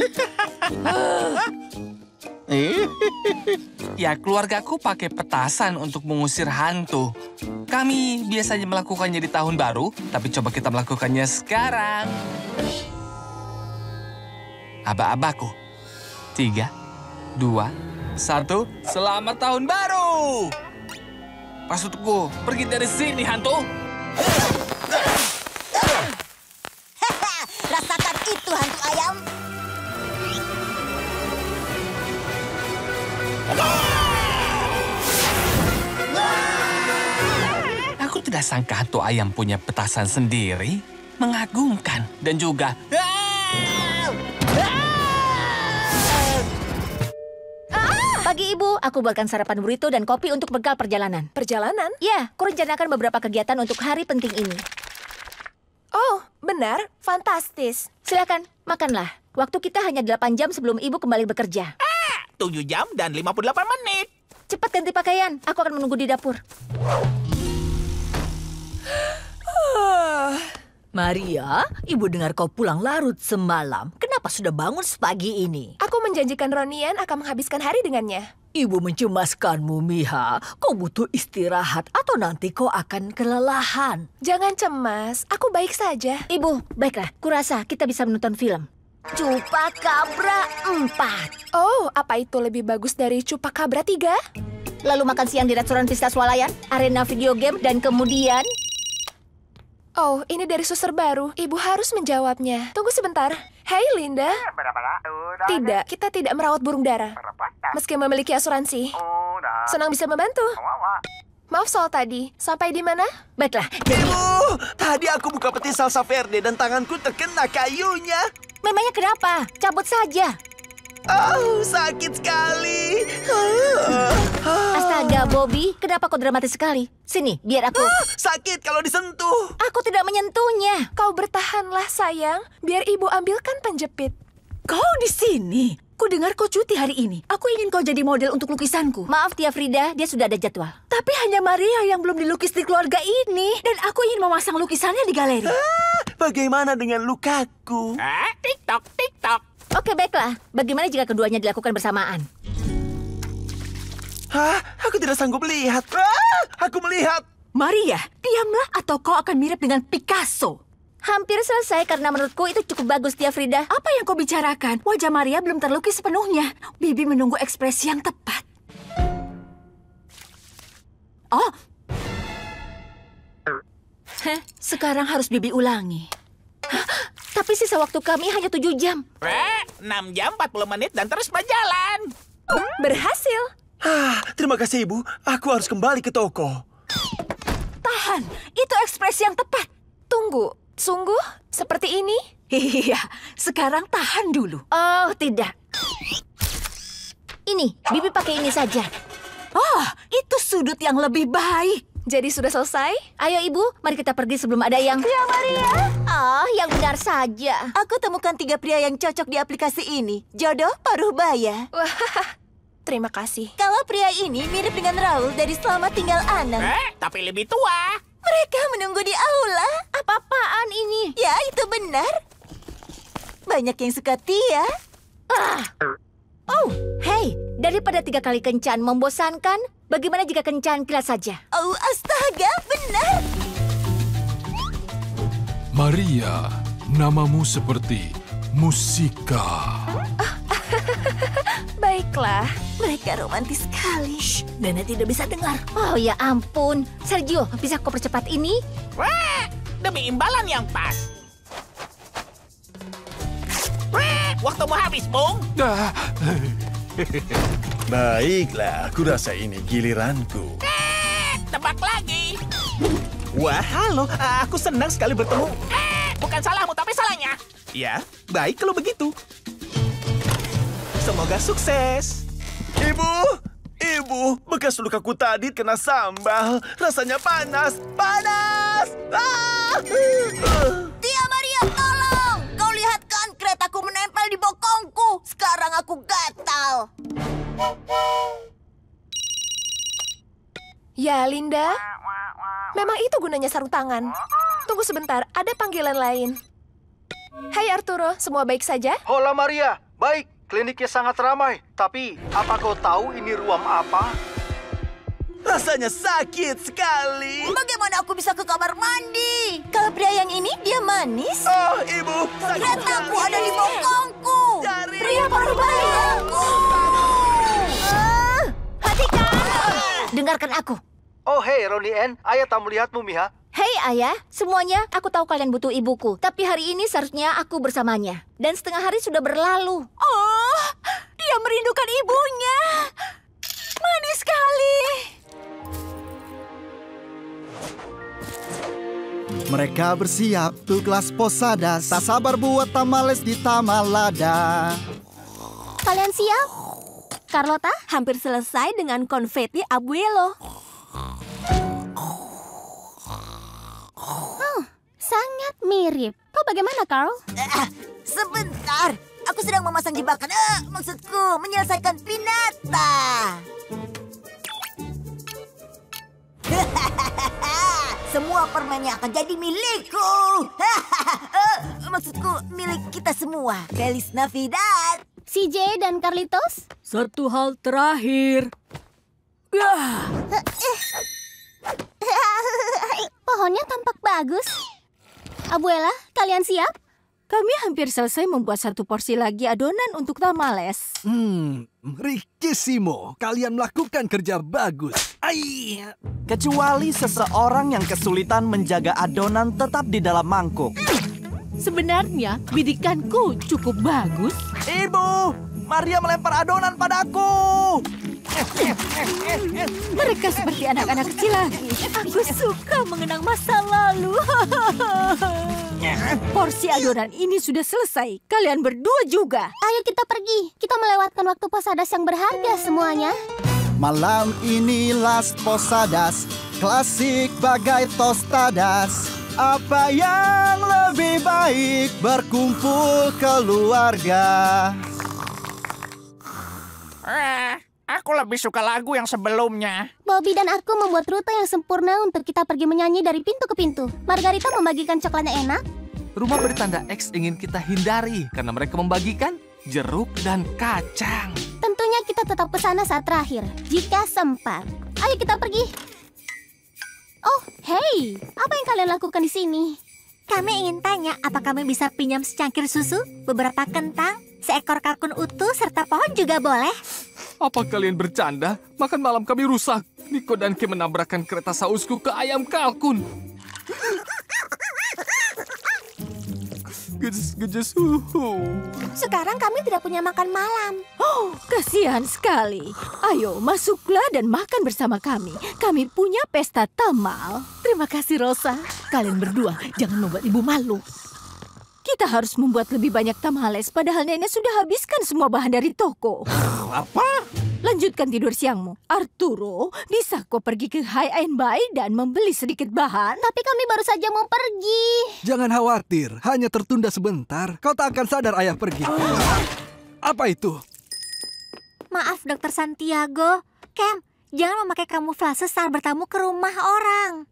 Ya, keluargaku pakai petasan untuk mengusir hantu. Kami biasanya melakukannya di tahun baru, tapi coba kita melakukannya sekarang. Aba-abaku. 3, 2, 1. Selamat tahun baru! Maksudku, pergi dari sini, hantu. Rasakan itu, hantu ayam. Aku tidak sangka hantu ayam punya petasan sendiri. Mengagumkan. Dan juga... Pagi Ibu, aku buatkan sarapan burrito dan kopi untuk bekal perjalanan. Perjalanan? Ya, kurencanakan beberapa kegiatan untuk hari penting ini. Oh, benar. Fantastis. Silakan, makanlah. Waktu kita hanya 8 jam sebelum Ibu kembali bekerja. 7 jam dan 58 menit. Cepat ganti pakaian, aku akan menunggu di dapur. Maria, Ibu dengar kau pulang larut semalam. Kenapa sudah bangun sepagi ini? Aku menjanjikan Ronian akan menghabiskan hari dengannya. Ibu mencemaskanmu, Miha. Kau butuh istirahat atau nanti kau akan kelelahan. Jangan cemas, aku baik saja. Ibu, baiklah. Kurasa kita bisa menonton film. Chupacabra 4. Oh, apa itu lebih bagus dari Chupacabra 3? Lalu makan siang di restoran Pista Swalayan, arena video game, dan kemudian... Oh, ini dari suster baru. Ibu harus menjawabnya. Tunggu sebentar. Hei, Linda. Tidak, kita tidak merawat burung dara. Meski memiliki asuransi. Senang bisa membantu. Maaf soal tadi. Sampai di mana? Baiklah. Ibu, tadi aku buka peti salsa verde dan tanganku terkena kayunya. Memangnya kenapa? Cabut saja. Oh, sakit sekali. Astaga, Bobby. Kenapa kau dramatis sekali? Sini, biar aku... Sakit kalau disentuh. Aku tidak menyentuhnya. Kau bertahanlah, sayang. Biar ibu ambilkan penjepit. Kau di sini? Kudengar kau cuti hari ini. Aku ingin kau jadi model untuk lukisanku. Maaf, Tia Frida. Dia sudah ada jadwal. Tapi hanya Maria yang belum dilukis di keluarga ini. Dan aku ingin memasang lukisannya di galeri. Bagaimana dengan lukaku? TikTok, TikTok. Oke, baiklah. Bagaimana jika keduanya dilakukan bersamaan? Hah? Aku tidak sanggup melihat. Aku melihat. Maria, diamlah atau kau akan mirip dengan Picasso. Hampir selesai karena menurutku itu cukup bagus, Tia Frida. Apa yang kau bicarakan? Wajah Maria belum terlukis sepenuhnya. Bibi menunggu ekspresi yang tepat. Oh. Sekarang harus Bibi ulangi. Tapi sisa waktu kami hanya 7 jam. 6 jam 40 menit dan terus berjalan. Berhasil. Terima kasih, Ibu. Aku harus kembali ke toko. Tahan, itu ekspresi yang tepat. Tunggu, sungguh seperti ini? Iya, sekarang tahan dulu. Oh, tidak. Ini, Bibi pakai ini saja. Oh, itu sudut yang lebih baik. Jadi sudah selesai? Ayo Ibu, mari kita pergi sebelum ada yang... Pria Maria. Yang benar saja. Aku temukan 3 pria yang cocok di aplikasi ini. Jodoh paruh baya. Wah, terima kasih. Kalau pria ini mirip dengan Raul dari Selamat Tinggal Anak. Tapi lebih tua. Mereka menunggu di aula. Apa-apaan ini? Ya, itu benar. Banyak yang suka Tia. Oh, hei, daripada 3 kali kencan membosankan, bagaimana jika kencan kilat saja? Oh, astaga, benar. Maria, namamu seperti musika. Baiklah. Mereka romantis sekali. Nenek tidak bisa dengar. Oh ya ampun. Sergio, bisa kau percepat ini? Wah, demi imbalan yang pas. Wah, waktumu habis, Bung. Baiklah, aku rasa ini giliranku. Tebak lagi. Wah, halo. Aku senang sekali bertemu. Bukan salahmu, tapi salahnya. Ya, baik kalau begitu. Semoga sukses. Ibu, bekas lukaku tadi kena sambal. Rasanya panas. Tia Maria, tolong! Kau lihat kan keretaku menempel di bokongku. Sekarang aku gatal. Ya, Linda. Memang itu gunanya sarung tangan. Tunggu sebentar, ada panggilan lain. Hai Arturo, semua baik saja? Hola Maria, baik. Kliniknya sangat ramai. Tapi, apa kau tahu ini ruam apa? Rasanya sakit sekali. Bagaimana aku bisa ke kamar mandi? Kalau pria yang ini, dia manis. Oh, Ibu. Keretaku ada di bokongku. Pria paruh bayaku. Hatikan. Dengarkan aku. Oh, hei, Ronnie Ann. Ayah tak melihatmu, Miha. Hei ayah, semuanya aku tahu kalian butuh ibuku. Tapi hari ini seharusnya aku bersamanya. Dan setengah hari sudah berlalu. Oh, dia merindukan ibunya. Manis sekali. Mereka bersiap untuk Las Posadas. Tak sabar buat tamales di Tamalada. Kalian siap? Carlota hampir selesai dengan konfeti abuelo. Sangat mirip. Kau bagaimana, Carl? Sebentar. Aku sedang memasang jebakan. Maksudku, menyelesaikan pinata. Semua permennya akan jadi milikku. Maksudku, milik kita semua. Feliz Navidad. CJ dan Carlitos? Satu hal terakhir. Pohonnya tampak bagus. Abuela, kalian siap? Kami hampir selesai membuat 1 porsi lagi adonan untuk tamales. Riquísimo. Kalian melakukan kerja bagus. Kecuali seseorang yang kesulitan menjaga adonan tetap di dalam mangkuk. Sebenarnya, bidikanku cukup bagus. Ibu, Maria melempar adonan padaku. Mereka seperti anak-anak kecil lagi. Aku suka mengenang masa lalu. Porsi adonan ini sudah selesai. Kalian berdua juga. Ayo kita pergi. Kita melewatkan waktu Posadas yang berharga semuanya. Malam ini Las Posadas, klasik bagai tostadas. Apa yang lebih baik berkumpul keluarga. Aku lebih suka lagu yang sebelumnya. Bobby dan aku membuat rute yang sempurna untuk kita pergi menyanyi dari pintu ke pintu. Margarita membagikan coklatnya enak. Rumah bertanda X ingin kita hindari karena mereka membagikan jeruk dan kacang. Tentunya kita tetap ke sana saat terakhir, jika sempat. Ayo kita pergi. Oh, hey, apa yang kalian lakukan di sini? Kami ingin tanya, apa kami bisa pinjam secangkir susu, beberapa kentang, seekor kalkun utuh, serta pohon juga boleh? Apa kalian bercanda? Makan malam kami rusak. Nico dan Kim menabrakkan kereta sausku ke ayam kalkun. Sekarang kami tidak punya makan malam. Oh, kasihan sekali. Ayo, masuklah dan makan bersama kami. Kami punya pesta tamal. Terima kasih, Rosa. Kalian berdua jangan membuat ibu malu. Kita harus membuat lebih banyak tamales, padahal nenek sudah habiskan semua bahan dari toko. Apa? Lanjutkan tidur siangmu. Arturo, bisa kau pergi ke High and Buy dan membeli sedikit bahan? Tapi kami baru saja mau pergi. Jangan khawatir, hanya tertunda sebentar. Kau tak akan sadar ayah pergi. Apa itu? Maaf, Dokter Santiago. Cam, jangan memakai kamuflase saat bertamu ke rumah orang.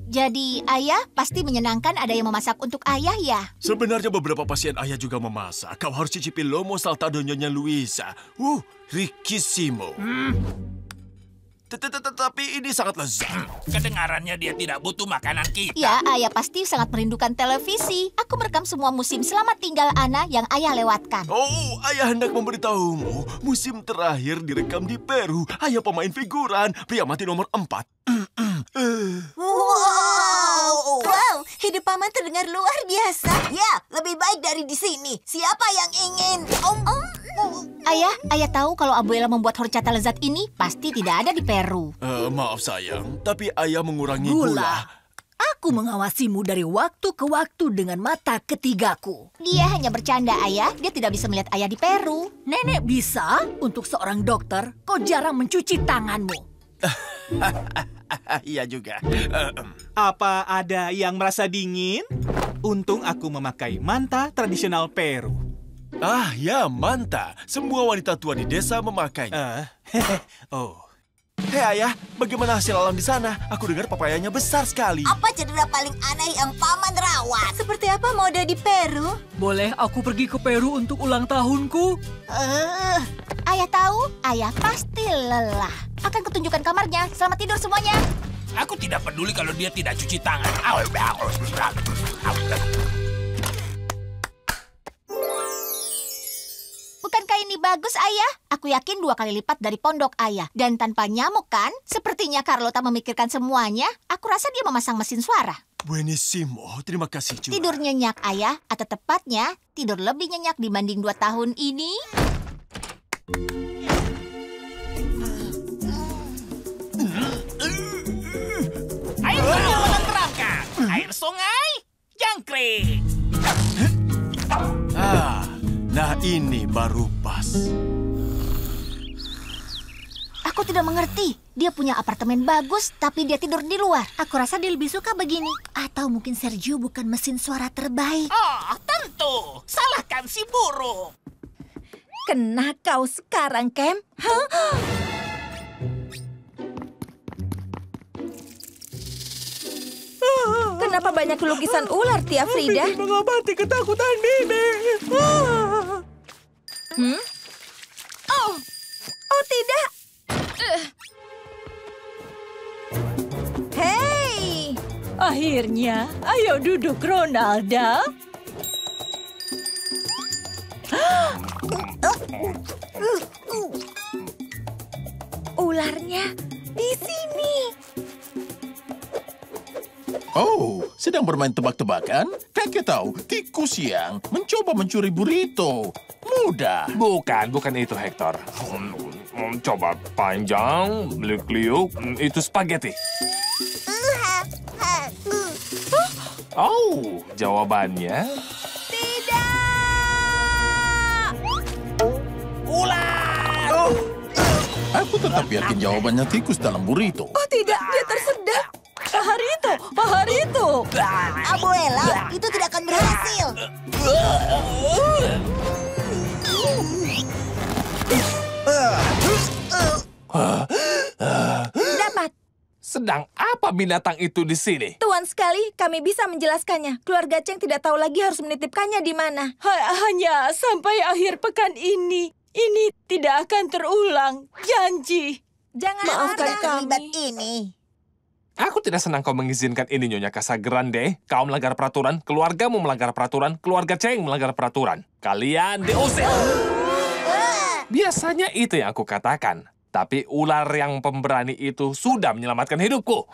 Jadi ayah pasti menyenangkan ada yang memasak untuk ayah ya? Sebenarnya beberapa pasien ayah juga memasak. Kau harus cicipi lomo saltado Nyonya Luisa. Riquissimo. Tapi ini sangat lezat. Kedengarannya dia tidak butuh makanan kita. Ya, ayah pasti sangat merindukan televisi. Aku merekam semua musim Selamat Tinggal Ana yang ayah lewatkan. Oh, ayah hendak memberitahumu. Musim terakhir direkam di Peru. Ayah pemain figuran, pria mati nomor 4. Wow, hidup paman terdengar luar biasa. Ya, lebih baik dari di sini. Siapa yang ingin? Ayah tahu kalau Abuela membuat horchata lezat ini pasti tidak ada di Peru. Maaf sayang, tapi ayah mengurangi Gula. gula. Aku mengawasimu dari waktu ke waktu dengan mata ketigaku. Dia hanya bercanda, ayah. Dia tidak bisa melihat ayah di Peru. Nenek bisa? Untuk seorang dokter, kau jarang mencuci tanganmu. Iya juga. Apa ada yang merasa dingin? Untung aku memakai manta tradisional Peru. Ah ya, manta. Semua wanita tua di desa memakainya. Hei ayah, bagaimana hasil alam di sana? Aku dengar papayanya besar sekali. Apa cedera paling aneh yang paman rawat? Seperti apa mode di Peru? Boleh aku pergi ke Peru untuk ulang tahunku? Ayah tahu, ayah pasti lelah. Akan kutunjukkan kamarnya. Selamat tidur semuanya. Aku tidak peduli kalau dia tidak cuci tangan. Bukankah ini bagus, ayah? Aku yakin 2 kali lipat dari pondok ayah. Dan tanpa nyamuk, kan? Sepertinya Carlota memikirkan semuanya. Aku rasa dia memasang mesin suara. Buenissimo, terima kasih juga. Tidur nyenyak, ayah. Atau tepatnya, tidur lebih nyenyak dibanding 2 tahun ini. Air sungai menenteramkan. Air sungai jangkrik. Nah ini baru pas. Aku tidak mengerti. Dia punya apartemen bagus, tapi dia tidur di luar. Aku rasa dia lebih suka begini. Atau mungkin Sergio bukan mesin suara terbaik. Oh, tentu. Salahkan si burung. Kena kau sekarang, Cam. Kenapa banyak lukisan ular, Tia Frida? Ini mengobati ketakutan Mimi. Oh tidak. Hei. Akhirnya, ayo duduk, Ronalda. Ularnya di sini. Oh, sedang bermain tebak-tebakan? Kakek tahu, tikus yang mencoba mencuri burrito. Mudah. Bukan itu Hector. Coba panjang, liuk-liuk, itu spaghetti. Oh, jawabannya? Ular! Aku tetap yakin jawabannya tikus dalam burrito. Oh tidak, dia tersedak. Paharito. Abuela, itu tidak akan berhasil. Dapat. Sedang apa binatang itu di sini? Tuan sekali, kami bisa menjelaskannya. Keluarga Cheng tidak tahu lagi harus menitipkannya di mana. Hanya sampai akhir pekan ini. Ini tidak akan terulang. Janji. Jangan maafkan kami. Ini. Aku tidak senang kau mengizinkan ini, Nyonya Casagrande. Kau melanggar peraturan, keluargamu melanggar peraturan, keluarga Cheng melanggar peraturan. Kalian diusir. Biasanya itu yang aku katakan. Tapi ular yang pemberani itu sudah menyelamatkan hidupku.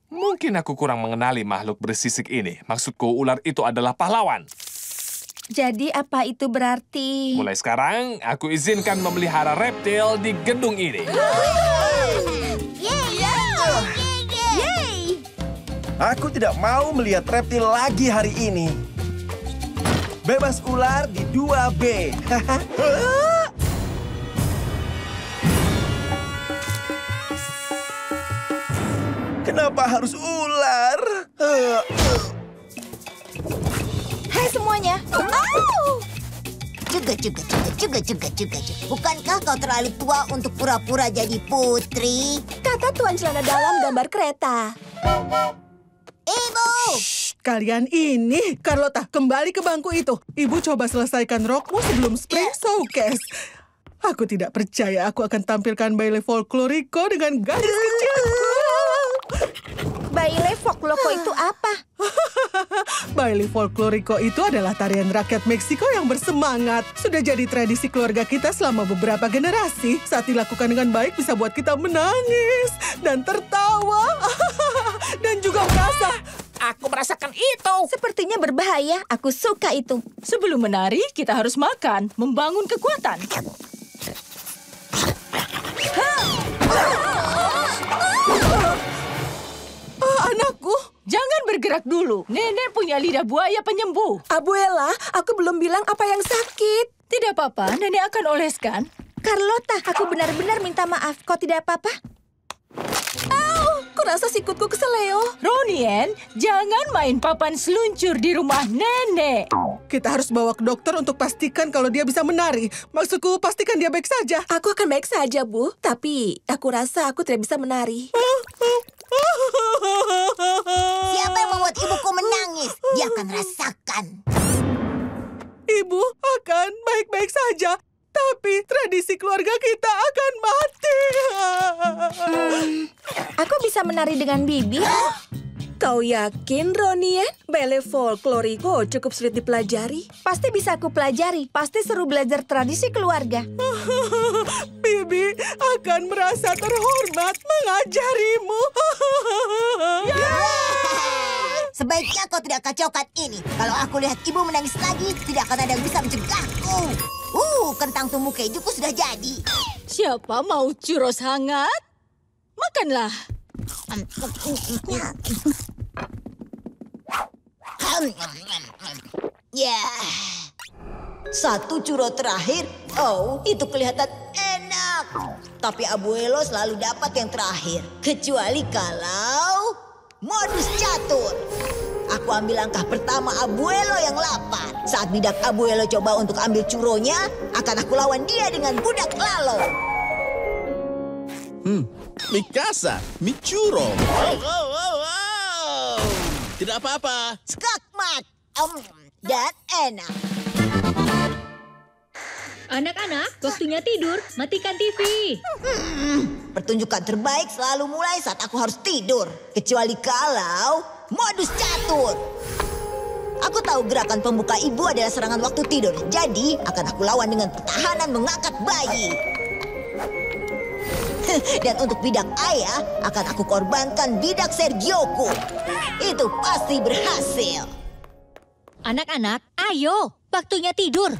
Mungkin aku kurang mengenali makhluk bersisik ini. Maksudku, ular itu adalah pahlawan. Jadi apa itu berarti? Mulai sekarang, aku izinkan memelihara reptil di gedung ini. Aku tidak mau melihat reptil lagi hari ini. Bebas ular di 2B. Kenapa harus ular? Hai semuanya. Juga. Bukankah kau terlalu tua untuk pura-pura jadi putri? Kata Tuan Celana Dalam gambar kereta. Ibu! Kalian ini, Carlota, kembali ke bangku itu. Ibu coba selesaikan rokmu sebelum Spring Showcase. Aku tidak percaya aku akan tampilkan baile folkloriko dengan gadis kecilku. Baile folkloriko itu apa? Baile folkloriko itu adalah tarian rakyat Meksiko yang bersemangat. Sudah jadi tradisi keluarga kita selama beberapa generasi. Saat dilakukan dengan baik bisa buat kita menangis dan tertawa. Dan juga merasa... Aku merasakan itu. Sepertinya berbahaya. Aku suka itu. Sebelum menari, kita harus makan, membangun kekuatan. Anakku, jangan bergerak dulu. Nenek punya lidah buaya penyembuh. Abuela, aku belum bilang apa yang sakit. Tidak apa-apa, nenek akan oleskan. Carlota, aku benar-benar minta maaf. Kau tidak apa-apa? Au, kurasa sikutku keseleo. Ronien, jangan main papan seluncur di rumah nenek. Kita harus bawa ke dokter untuk pastikan kalau dia bisa menari. Maksudku, pastikan dia baik saja. Aku akan baik saja, Bu. Tapi aku rasa aku tidak bisa menari. Siapa yang membuat ibuku menangis? Dia akan rasakan. Ibu akan baik-baik saja. Tapi tradisi keluarga kita akan mati. Aku bisa menari dengan Bibi. Kau yakin, Ronien? Baile folkloriko cukup sulit dipelajari? Pasti bisa aku pelajari. Pasti seru belajar tradisi keluarga. Bibi akan merasa terhormat mengajarimu. Sebaiknya kau tidak kacaukan ini. Kalau aku lihat ibu menangis lagi, tidak akan ada yang bisa mencegahku. Kentang tumbuh kejuku sudah jadi. Siapa mau churros hangat? Makanlah. Ya, satu churro terakhir. Oh, itu kelihatan enak. Tapi Abuelo selalu dapat yang terakhir. Kecuali kalau modus catur. Aku ambil langkah pertama Abuelo yang lapar. Saat bidak Abuelo coba untuk ambil churronya, akan aku lawan dia dengan budak Lalo. Mikasa, Michuro. Tidak apa-apa. Skakmat. Dan enak. Anak-anak, waktunya tidur. Matikan TV. Pertunjukan terbaik selalu mulai saat aku harus tidur. Kecuali kalau modus catur. Aku tahu gerakan pembuka ibu adalah serangan waktu tidur. Jadi, akan aku lawan dengan pertahanan mengangkat bayi. Dan untuk bidak ayah, akan aku korbankan bidak Sergioku. Itu pasti berhasil. Anak-anak, ayo. Waktunya tidur.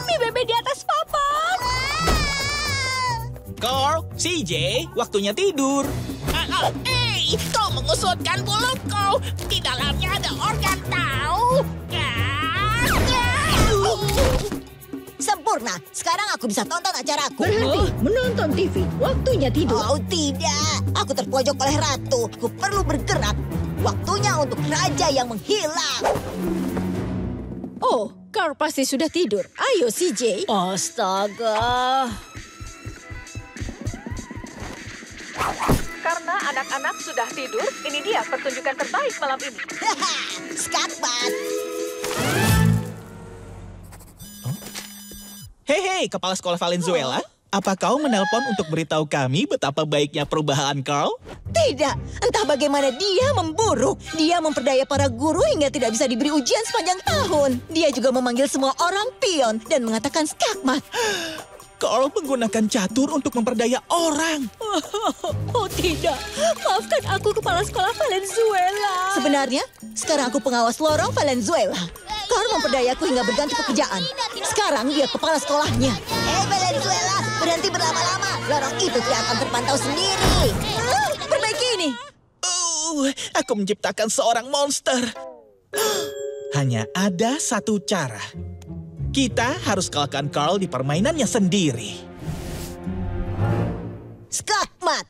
Mi bebe di atas papan. Carl, CJ, waktunya tidur. Kau mengusutkan buluku. Di dalamnya ada organ tahu. Sempurna. Sekarang aku bisa tonton acaraku. Berhenti menonton TV. Waktunya tidur. Oh, tidak. Aku terpojok oleh ratu. Aku perlu bergerak. Waktunya untuk raja yang menghilang. Oh, Carl pasti sudah tidur. Ayo, CJ. Astaga. Karena anak-anak sudah tidur, ini dia pertunjukan terbaik malam ini. Skakmat. Hei, kepala sekolah Valenzuela. apa kau menelpon untuk beritahu kami betapa baiknya perubahan Carl? Tidak, entah bagaimana dia memburu. Dia memperdaya para guru hingga tidak bisa diberi ujian sepanjang tahun. Dia juga memanggil semua orang pion dan mengatakan skakmat. Carl menggunakan catur untuk memperdaya orang. Oh tidak, maafkan aku kepala sekolah Valenzuela. Sebenarnya, sekarang aku pengawas lorong Valenzuela. Carl memperdayaku hingga berganti pekerjaan. Sekarang dia kepala sekolahnya. Valenzuela, berhenti berlama-lama. Lorong itu tidak akan terpantau sendiri. Perbaiki ini. Aku menciptakan seorang monster. Hanya ada satu cara. Kita harus kalahkan Carl di permainannya sendiri. Skakmat.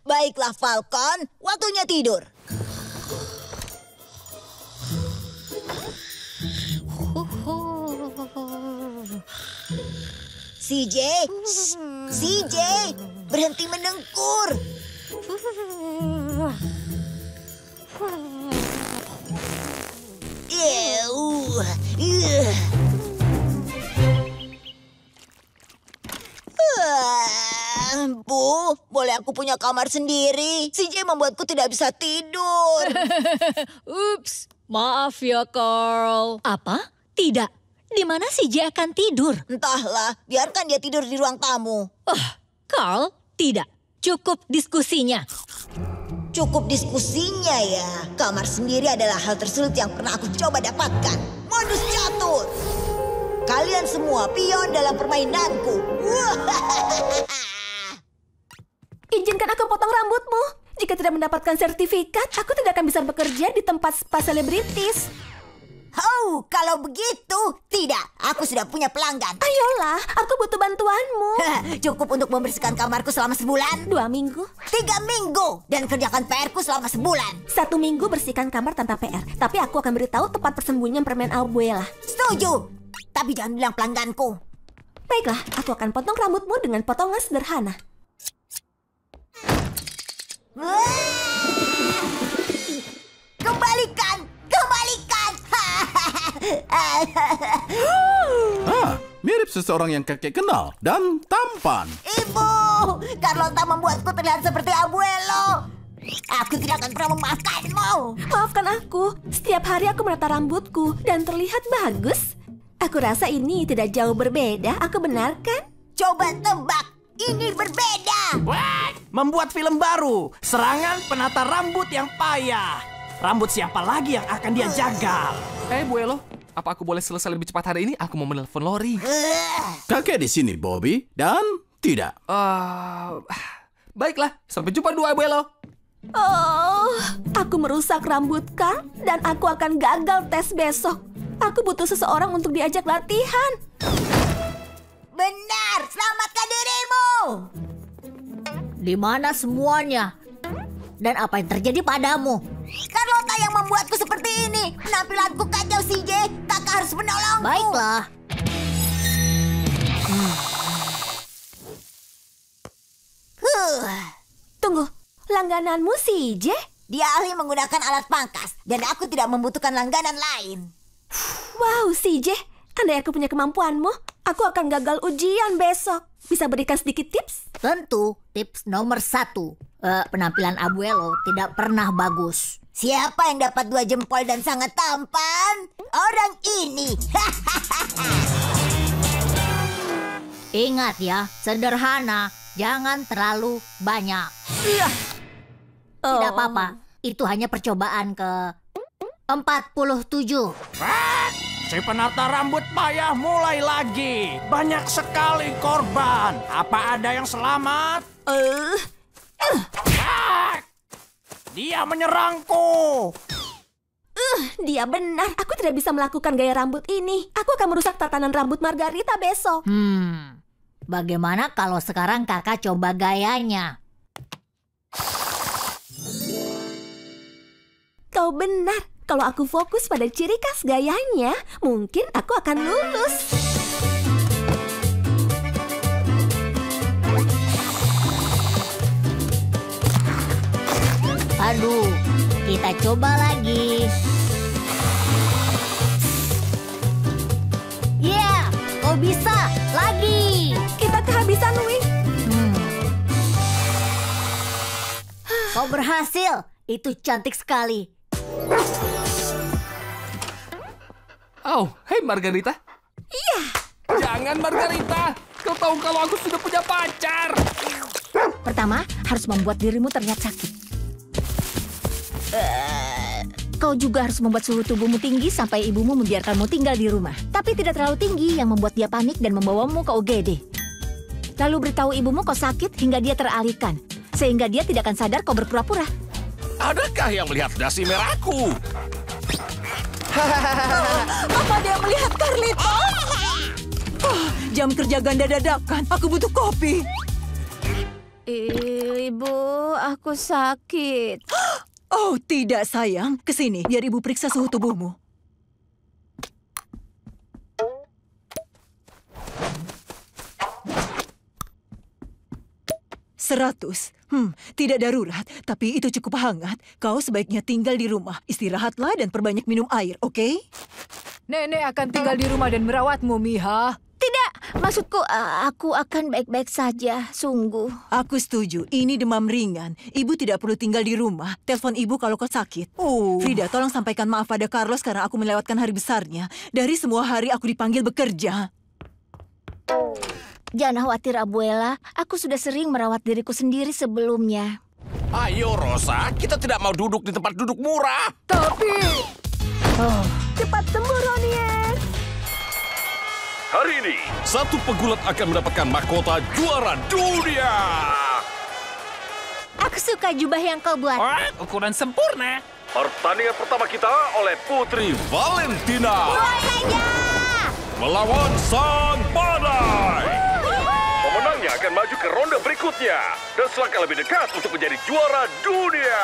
Baiklah Falcon, waktunya tidur. CJ, berhenti mendengkur. Bu, boleh aku punya kamar sendiri? CJ membuatku tidak bisa tidur. Ups, maaf ya Carl. Apa? Tidak. Di mana CJ akan tidur? Entahlah, biarkan dia tidur di ruang tamu. Carl, tidak. Cukup diskusinya. Cukup diskusinya ya. Kamar sendiri adalah hal tersulit yang pernah aku coba dapatkan. Modus catur. Kalian semua pion dalam permainanku. Izinkan aku potong rambutmu. Jika tidak mendapatkan sertifikat, aku tidak akan bisa bekerja di tempat spa selebritis. Oh, kalau begitu, tidak. Aku sudah punya pelanggan. Ayolah, aku butuh bantuanmu. Cukup untuk membersihkan kamarku selama sebulan? 2 minggu. 3 minggu. Dan kerjakan PR-ku selama sebulan. 1 minggu bersihkan kamar tanpa PR. Tapi aku akan beritahu tempat persembunyian permen Abuela. Setuju. Tapi jangan bilang pelangganku. Baiklah, aku akan potong rambutmu dengan potongan sederhana. Kembalikan! Mirip seseorang yang kakek kenal dan tampan. Ibu, Carlota membuatku terlihat seperti Abuelo. Aku tidak akan pernah memaafkanmu. Maafkan aku. Setiap hari aku menata rambutku dan terlihat bagus. Aku rasa ini tidak jauh berbeda. Aku benar kan? Coba tebak. Ini berbeda. Membuat film baru. Serangan penata rambut yang payah. Rambut siapa lagi yang akan dia jagal? Buelo, apa aku boleh selesai lebih cepat hari ini? Aku mau menelpon Lori. Kakek di sini, Bobby, dan tidak. Baiklah, sampai jumpa 2, Buelo. Aku merusak rambut Carl dan aku akan gagal tes besok. Aku butuh seseorang untuk diajak latihan. Benar, selamatkan dirimu. Di mana semuanya? Dan apa yang terjadi padamu? Carlota yang membuatku seperti ini. Penampilanku kacau, CJ. Kakak harus menolongku. Baiklah. Tunggu, langgananmu CJ? Dia ahli menggunakan alat pangkas. Dan aku tidak membutuhkan langganan lain. Wow, CJ. Andai aku punya kemampuanmu, aku akan gagal ujian besok. Bisa berikan sedikit tips? Tentu, tips nomor 1. Penampilan Abuelo tidak pernah bagus. Siapa yang dapat 2 jempol dan sangat tampan? Orang ini. Ingat ya, sederhana. Jangan terlalu banyak. Tidak apa-apa. Itu hanya percobaan ke 47. Si penata rambut payah mulai lagi. Banyak sekali korban. Apa ada yang selamat? Dia menyerangku. Dia benar. Aku tidak bisa melakukan gaya rambut ini. Aku akan merusak tatanan rambut Margarita besok. Bagaimana kalau sekarang kakak coba gayanya? Kau benar. Kalau aku fokus pada ciri khas gayanya, mungkin aku akan lulus. Aduh, kita coba lagi. Yeah, kau bisa. Lagi. Kita kehabisan Kau berhasil. Itu cantik sekali. Oh, hei Margarita. Iya. Jangan Margarita. Kau tahu kalau aku sudah punya pacar. Pertama, harus membuat dirimu terlihat sakit. Kau juga harus membuat suhu tubuhmu tinggi sampai ibumu membiarkanmu tinggal di rumah. Tapi tidak terlalu tinggi yang membuat dia panik dan membawamu ke UGD. Lalu beritahu ibumu kau sakit hingga dia teralihkan. Sehingga dia tidak akan sadar kau berpura-pura. Adakah yang melihat dasi merahku? Apa dia melihat Carlitos? Jam kerja ganda dadakan. Aku butuh kopi. Ibu, aku sakit. Oh, tidak sayang. Kesini, biar ibu periksa suhu tubuhmu. Tidak darurat, tapi itu cukup hangat. Kau sebaiknya tinggal di rumah. Istirahatlah dan perbanyak minum air, oke? Nenek akan tinggal di rumah dan merawatmu, Miha. Tidak, maksudku aku akan baik-baik saja, sungguh. Aku setuju, ini demam ringan. Ibu tidak perlu tinggal di rumah. Telepon ibu kalau kau sakit. Frida, tolong sampaikan maaf pada Carlos karena aku melewatkan hari besarnya. Dari semua hari aku dipanggil bekerja. Jangan khawatir, Abuela. Aku sudah sering merawat diriku sendiri sebelumnya. Ayo, Rosa. Kita tidak mau duduk di tempat duduk murah. Tapi... cepat sembuh, Ronien. Hari ini, satu pegulat akan mendapatkan mahkota juara dunia. Aku suka jubah yang kau buat. Ukuran sempurna. Pertandingan pertama kita oleh Putri Valentina. Mulai saja! Melawan Sang Badai. Pemenangnya akan maju ke ronde berikutnya. Dan selangkah lebih dekat untuk menjadi juara dunia.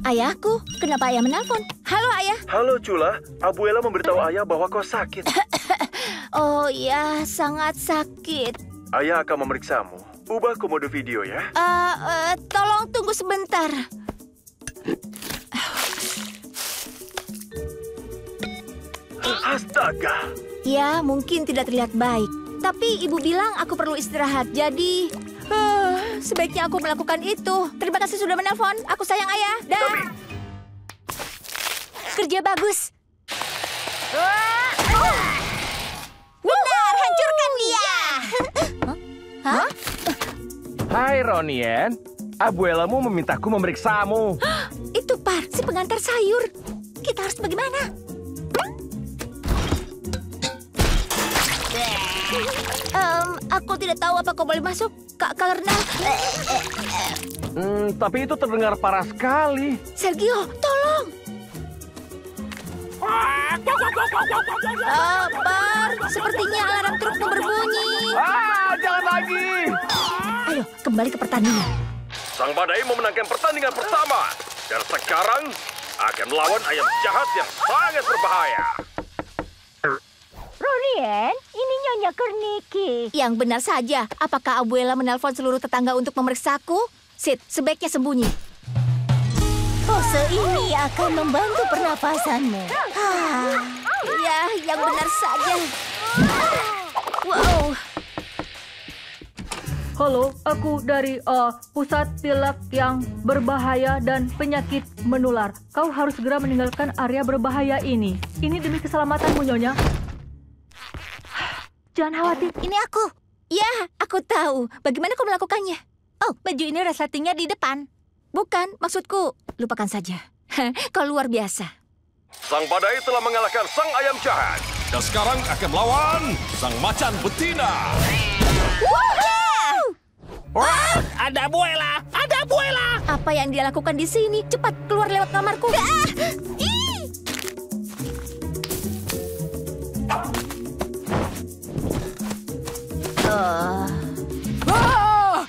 Ayahku, kenapa ayah menelpon? Halo, ayah. Halo, Cula. Abuela memberitahu ayah bahwa kau sakit. Oh ya, sangat sakit. Ayah akan memeriksamu. Ubah komodo video ya. Tolong tunggu sebentar. Astaga. Ya, mungkin tidak terlihat baik. Tapi ibu bilang aku perlu istirahat, jadi... sebaiknya aku melakukan itu. Terima kasih sudah menelpon. Aku sayang ayah. Dah. Kerja bagus. Benar, hancurkan dia. Hah? Hai, Ronien. Abuelamu memintaku memeriksamu. Itu Par, si pengantar sayur. Kita harus bagaimana? Aku tidak tahu apa kau boleh masuk, karena... Tapi itu terdengar parah sekali. Sergio, tolong! Par, sepertinya alarm trukmu berbunyi. Jangan lagi! Ayo, kembali ke pertandingan. Sang Badai memenangkan pertandingan pertama. Dan sekarang akan melawan ayam jahat yang sangat berbahaya. Ronien, ini Nyonya Kerniki. Yang benar saja. Apakah Abuela menelpon seluruh tetangga untuk memeriksaku? Sid, sebaiknya sembunyi. Pose ini akan membantu pernapasanmu. Ya, yang benar saja. Wow. Halo, aku dari Pusat Tilak yang Berbahaya dan Penyakit Menular. Kau harus segera meninggalkan area berbahaya ini. Ini demi keselamatanmu, Nyonya. Jangan khawatir, ini aku. Ya, aku tahu. Bagaimana kau melakukannya? Oh, baju ini resletingnya di depan. Bukan, maksudku. Lupakan saja. Kau luar biasa. Sang Badai telah mengalahkan Sang Ayam Jahat. Dan sekarang akan melawan Sang Macan Betina. Ada Abuela! Ada Abuela! Apa yang dia lakukan di sini? Cepat keluar lewat kamarku.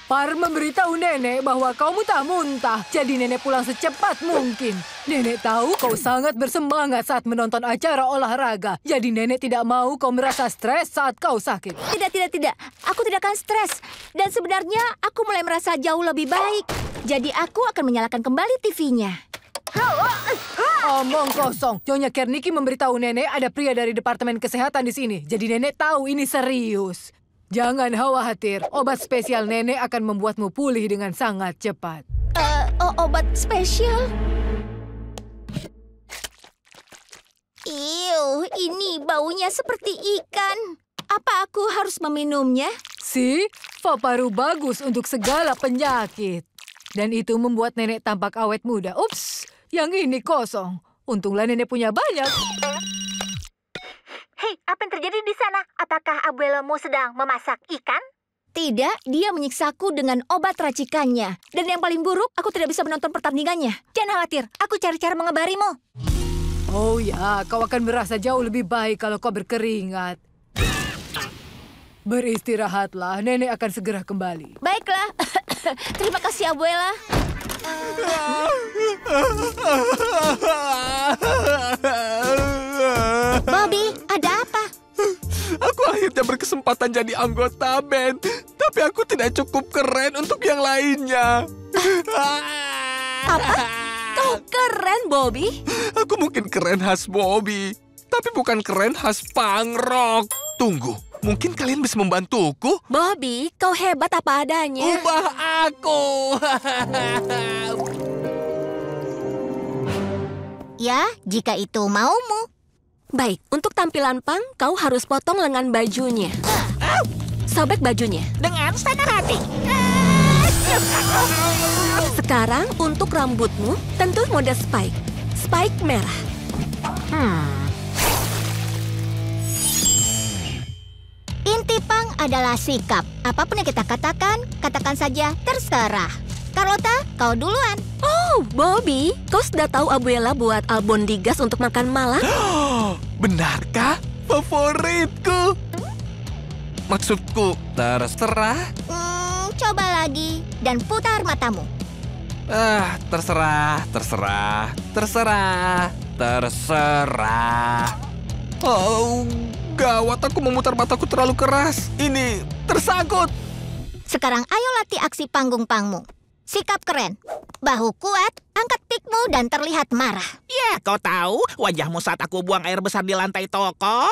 Par memberitahu nenek bahwa kau muntah-muntah. Jadi nenek pulang secepat mungkin. Nenek tahu kau sangat bersemangat saat menonton acara olahraga. Jadi nenek tidak mau kau merasa stres saat kau sakit. Tidak. Aku tidak akan stres. Dan sebenarnya aku mulai merasa jauh lebih baik. Jadi aku akan menyalakan kembali TV-nya. Omong kosong. Nyonya Kerniki memberitahu nenek ada pria dari Departemen Kesehatan di sini. Jadi nenek tahu ini serius. Jangan khawatir, obat spesial nenek akan membuatmu pulih dengan sangat cepat. Obat spesial? Ini baunya seperti ikan. Apa aku harus meminumnya? Paparu bagus untuk segala penyakit. Dan itu membuat nenek tampak awet muda. Ups, yang ini kosong. Untunglah nenek punya banyak. Hei, apa yang terjadi di sana? Apakah abuelomu sedang memasak ikan? Tidak, dia menyiksaku dengan obat racikannya. Dan yang paling buruk, aku tidak bisa menonton pertandingannya. Jangan khawatir, aku cari cara mengabarimu. Oh ya, kau akan merasa jauh lebih baik kalau kau berkeringat. Beristirahatlah, nenek akan segera kembali. Baiklah. Terima kasih, Abuela. Bobby, ada apa? Aku akhirnya berkesempatan jadi anggota band, tapi aku tidak cukup keren untuk yang lainnya. Apa? Kau keren, Bobby? Aku mungkin keren khas Bobby, tapi bukan keren khas punk rock. Tunggu, mungkin kalian bisa membantuku? Bobby, kau hebat apa adanya. Ubah aku. Ya, jika itu maumu. Baik, untuk tampilan punk, kau harus potong lengan bajunya. Sobek bajunya. Dengan senang hati. Sekarang untuk rambutmu, tentu mode spike. Spike merah. Inti punk adalah sikap. Apapun yang kita katakan, katakan saja terserah. Carlota, kau duluan. Oh, Bobby, kau sudah tahu Abuela buat albondigas untuk makan malam? Benarkah? Favoritku. Maksudku, terserah. Coba lagi dan putar matamu. Terserah. Oh, gawat, aku memutar mataku terlalu keras. Ini tersangkut. Sekarang ayo latih aksi panggung-pangmu. Sikap keren, bahu kuat, angkat pikmu dan terlihat marah. Ya, kau tahu wajahmu saat aku buang air besar di lantai toko?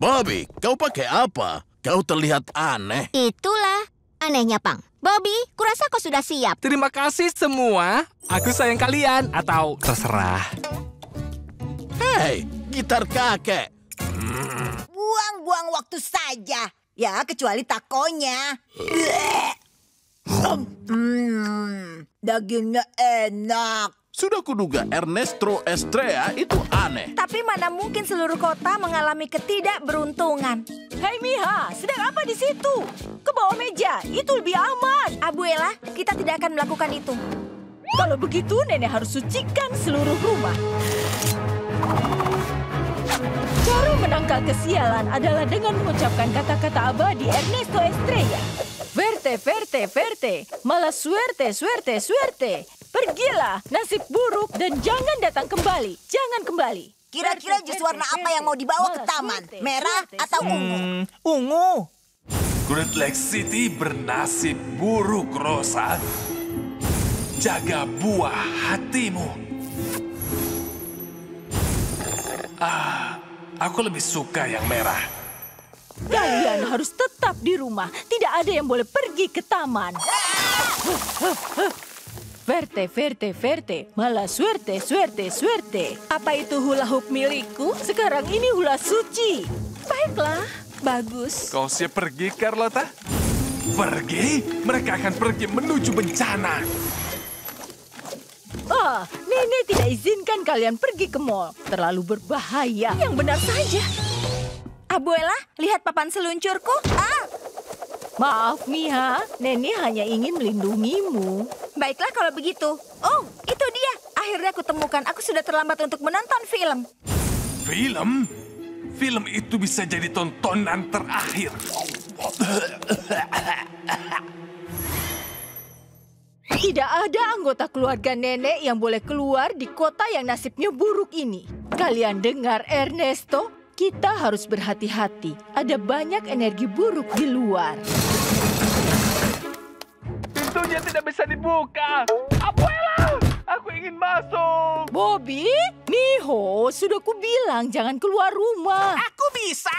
Bobby, kau pakai apa? Kau terlihat aneh. Itulah anehnya, Pang. Bobby, kurasa kau sudah siap. Terima kasih semua. Aku sayang kalian. Atau terserah. Hei, gitar kakek. Buang-buang waktu saja. Ya, kecuali takonya. Dagingnya enak. Sudah kuduga Ernesto Estrella itu aneh. Tapi mana mungkin seluruh kota mengalami ketidakberuntungan. Hei Miha, sedang apa di situ? Ke bawah meja, itu lebih aman. Abuela, kita tidak akan melakukan itu. Kalau begitu, nenek harus sucikan seluruh rumah. Cara menangkal kesialan adalah dengan mengucapkan kata-kata abadi Ernesto Estrella. Verte, verte, verte. Mala suerte, suerte, suerte. Pergilah, nasib buruk dan jangan datang kembali. Jangan kembali. Kira-kira jus warna apa yang mau dibawa ke taman? Merah atau ungu? Ungu. Great Lake City bernasib buruk, Rosa. Jaga buah hatimu. Aku lebih suka yang merah. Kalian harus tetap di rumah. Tidak ada yang boleh pergi ke taman. Verte, verte, verte. Mala suerte, suerte, suerte. Apa itu hula hoop milikku? Sekarang ini hula suci. Baiklah, bagus. Kau siap pergi, Carlota? Pergi? Mereka akan pergi menuju bencana. Nenek tidak izinkan kalian pergi ke mall. Terlalu berbahaya. Yang benar saja. Abuela, lihat papan seluncurku. Maaf, Miha. Nenek hanya ingin melindungimu. Baiklah kalau begitu. Oh, itu dia. Akhirnya aku temukan. Aku sudah terlambat untuk menonton film. Film? Film itu bisa jadi tontonan terakhir. Tidak ada anggota keluarga nenek yang boleh keluar di kota yang nasibnya buruk ini. Kalian dengar, Ernesto? Kita harus berhati-hati. Ada banyak energi buruk di luar. Pintunya tidak bisa dibuka. Abuela, aku ingin masuk. Bobby, Miho, sudah kubilang jangan keluar rumah. Aku bisa.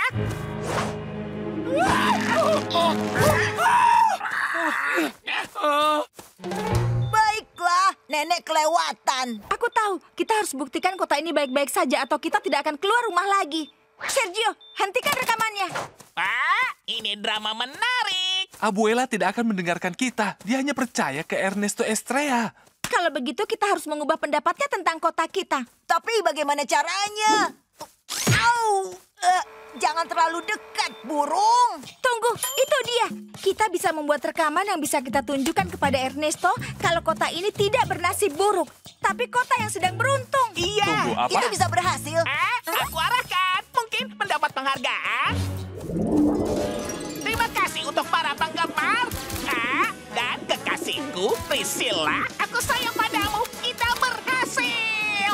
Baiklah, nenek kelewatan. Aku tahu, kita harus buktikan kota ini baik-baik saja atau kita tidak akan keluar rumah lagi. Sergio, hentikan rekamannya. Pak, ini drama menarik. Abuela tidak akan mendengarkan kita. Dia hanya percaya ke Ernesto Estrella. Kalau begitu kita harus mengubah pendapatnya tentang kota kita. Tapi bagaimana caranya? Au! Jangan terlalu dekat, burung. Tunggu, itu dia. Kita bisa membuat rekaman yang bisa kita tunjukkan kepada Ernesto kalau kota ini tidak bernasib buruk, tapi kota yang sedang beruntung. Iya. Tunggu, apa? Itu bisa berhasil. Aku arahkan. Mungkin mendapat penghargaan. Terima kasih untuk para penggemar. Dan kekasihku, Priscilla. Aku sayang padamu. Kita berhasil.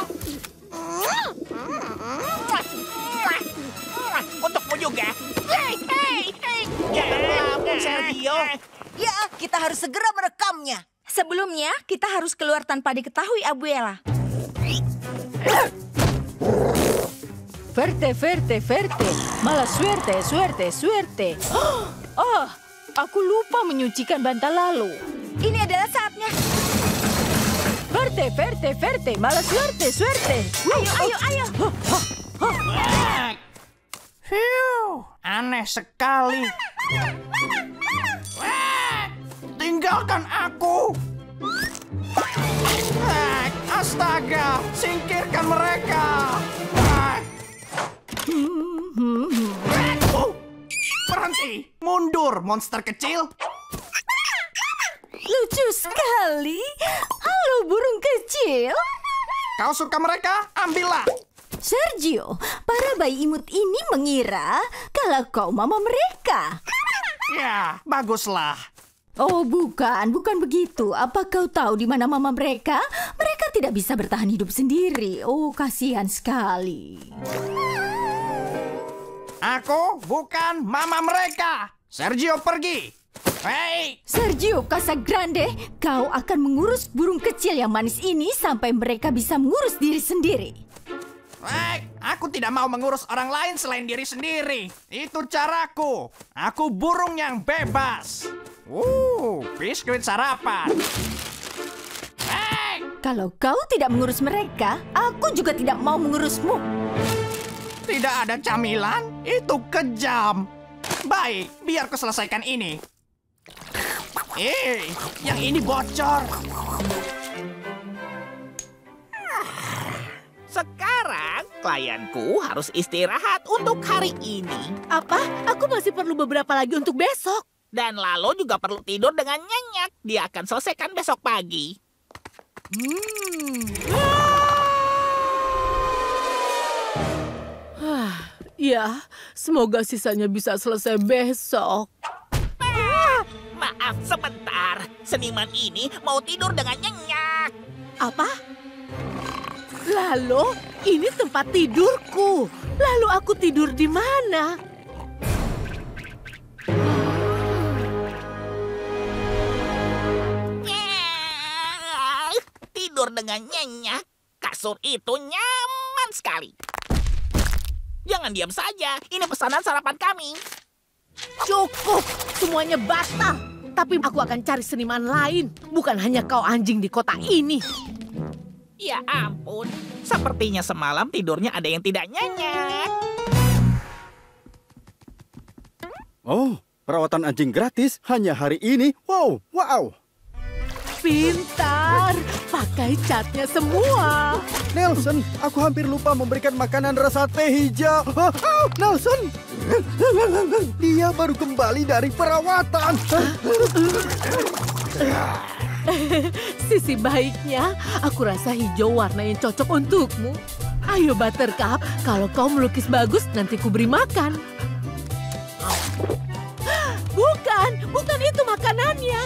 Untukmu juga. Hei. Ya, Sergio. Ya, kita harus segera merekamnya. Sebelumnya, kita harus keluar tanpa diketahui Abuela. Verte. Mala suerte. Oh, aku lupa menyucikan bantal lalu. Ini adalah saatnya. Verte. Mala suerte. Ayo. Aneh sekali. Tinggalkan aku. Astaga, singkirkan mereka. Berhenti, mundur, monster kecil. Lucu sekali. Halo, burung kecil. Kau suka mereka? Ambillah. Sergio, para bayi imut ini mengira kalau kau mama mereka. Ya, baguslah. Oh, bukan begitu. Apa kau tahu di mana mama mereka? Mereka tidak bisa bertahan hidup sendiri. Oh, kasihan sekali. Aku bukan mama mereka. Sergio pergi. Hei! Sergio Casagrande, kau akan mengurus burung kecil yang manis ini sampai mereka bisa mengurus diri sendiri. Aku tidak mau mengurus orang lain selain diri sendiri. Itu caraku. Aku burung yang bebas. Biskuit sarapan. Kalau kau tidak mengurus mereka, aku juga tidak mau mengurusmu. Tidak ada camilan? Itu kejam. Baik, biar ku selesaikan ini. Yang ini bocor. Sekarang, klienku harus istirahat untuk hari ini. Apa? Aku masih perlu beberapa lagi untuk besok. Dan Lalo juga perlu tidur dengan nyenyak. Dia akan selesaikan besok pagi. Ya, semoga sisanya bisa selesai besok. Maaf sebentar. Seniman ini mau tidur dengan nyenyak. Apa? Lalu, ini tempat tidurku. Lalu aku tidur di mana? Tidur dengan nyenyak. Kasur itu nyaman sekali. Jangan diam saja. Ini pesanan sarapan kami. Cukup. Semuanya batal. Tapi aku akan cari seniman lain. Bukan hanya kau anjing di kota ini. Ya ampun. Sepertinya semalam tidurnya ada yang tidak nyenyak. Oh, perawatan anjing gratis hanya hari ini. Wow. Pintar. Pakai catnya semua. Nelson, aku hampir lupa memberikan makanan rasa teh hijau. Nelson, dia baru kembali dari perawatan. Sisi baiknya, aku rasa hijau warna yang cocok untukmu. Ayo Buttercup, kalau kau melukis bagus, nanti ku beri makan. Bukan itu makanannya.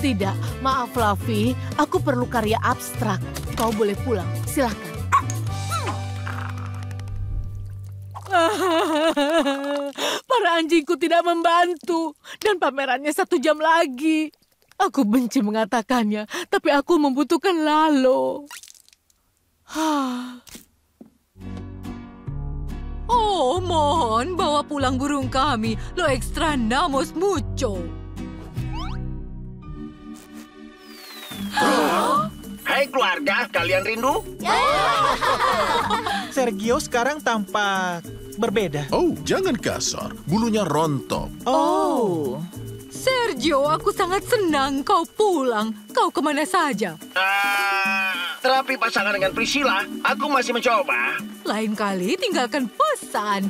Tidak, maaf Fluffy, aku perlu karya abstrak. Kau boleh pulang, silakan. Para anjingku tidak membantu dan pamerannya 1 jam lagi. Aku benci mengatakannya, tapi aku membutuhkan Lalo. Oh, mohon bawa pulang burung kami. Lo extrañamos mucho. Hai keluarga, kalian rindu? Sergio sekarang tampak berbeda. Oh, jangan kasar. Bulunya rontok. Oh. Sergio, aku sangat senang kau pulang. Kau kemana saja? Terapi pasangan dengan Priscilla. Aku masih mencoba. Lain kali tinggalkan pesan.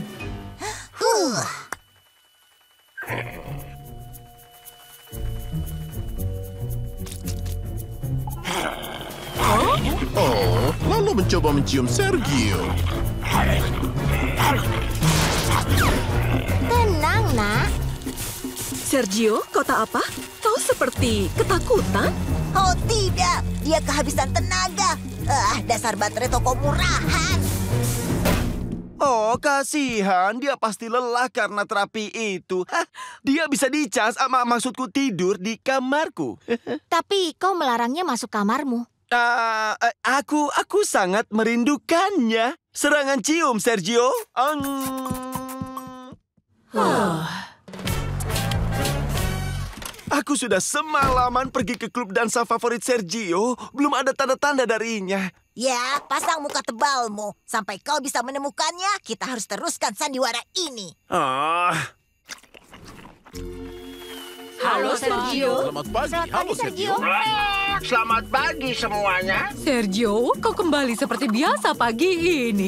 Oh, lalu mencoba mencium Sergio. Tenang, Nak. Sergio, kau tak apa? Kau seperti ketakutan. Oh tidak, dia kehabisan tenaga. Dasar baterai toko murahan. Oh, kasihan. Dia pasti lelah karena terapi itu. Dia bisa dicas, maksudku tidur di kamarku. Tapi kau melarangnya masuk kamarmu. Aku sangat merindukannya. Serangan cium, Sergio. Aku sudah semalaman pergi ke klub dansa favorit Sergio. Belum ada tanda-tanda darinya. Ya, pasang muka tebalmu. Sampai kau bisa menemukannya, kita harus teruskan sandiwara ini. Halo, Sergio. Selamat pagi. Halo, Sergio. Selamat pagi semuanya. Sergio, kau kembali seperti biasa pagi ini.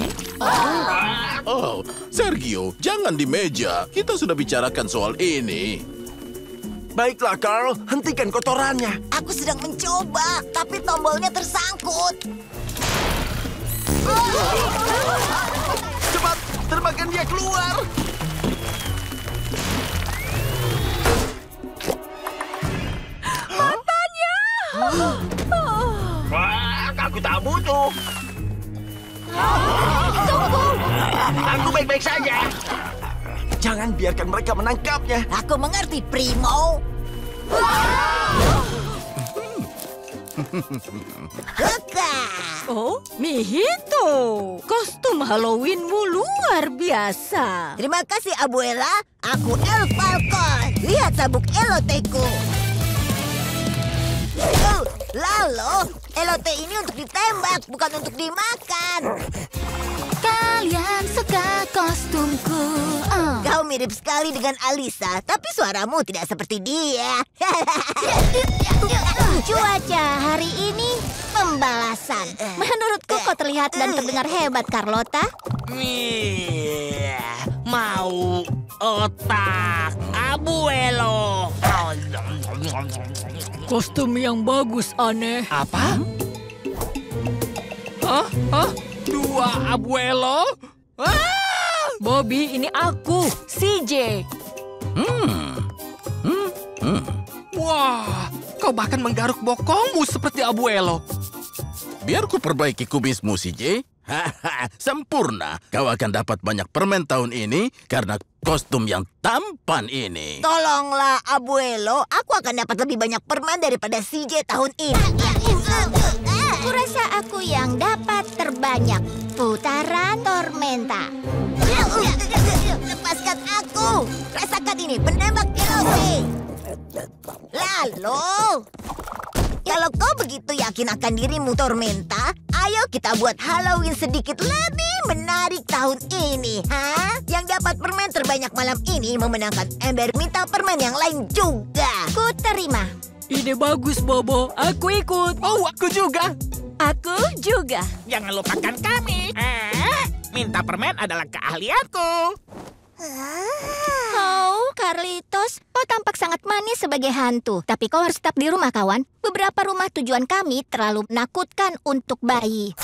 Oh, Sergio, jangan di meja. Kita sudah bicarakan soal ini. Baiklah, Carl. Hentikan kotorannya. Aku sedang mencoba, tapi tombolnya tersangkut. Cepat, terbangkan dia keluar. Matanya! Aku tak butuh. Tunggu. Aku baik-baik saja. Jangan biarkan mereka menangkapnya. Aku mengerti, Primo. Oh, Mihito. Kostum Halloweenmu luar biasa. Terima kasih, Abuela. Aku El Falcon. Lihat sabuk eloteku. Lalu, elote ini untuk ditembak, bukan untuk dimakan. Kalian suka kostumku. Kau mirip sekali dengan Alisa, tapi suaramu tidak seperti dia. Cuaca hari ini pembalasan. Menurutku kau terlihat dan terdengar hebat, Carlota. Mau otak Abuelo. Kostum yang bagus, aneh. Apa? Hah? Dua Abuelo? Bobby, ini aku, CJ. Wah, kau bahkan menggaruk bokongmu seperti Abuelo. Biar ku perbaiki kubismu, CJ. Haha, sempurna. Kau akan dapat banyak permen tahun ini karena kostum yang tampan ini. Tolonglah, Abuelo. Aku akan dapat lebih banyak permen daripada CJ tahun ini. Aku rasa aku yang dapat terbanyak. Putaran Tormenta. Lepaskan aku. Rasakan ini, penembak elote. Lalu, kalau kau begitu yakin akan dirimu, Tormenta, ayo kita buat Halloween sedikit lebih menarik tahun ini, ha? Yang dapat permen terbanyak malam ini memenangkan ember minta permen yang lain juga. Ku terima. Ide bagus, Bobo. Aku ikut. Oh, aku juga. Aku juga. Jangan lupakan kami. Minta permen adalah keahlianku. Oh, Carlitos, kau tampak sangat manis sebagai hantu. Tapi kau harus tetap di rumah, kawan. Beberapa rumah tujuan kami terlalu menakutkan untuk bayi.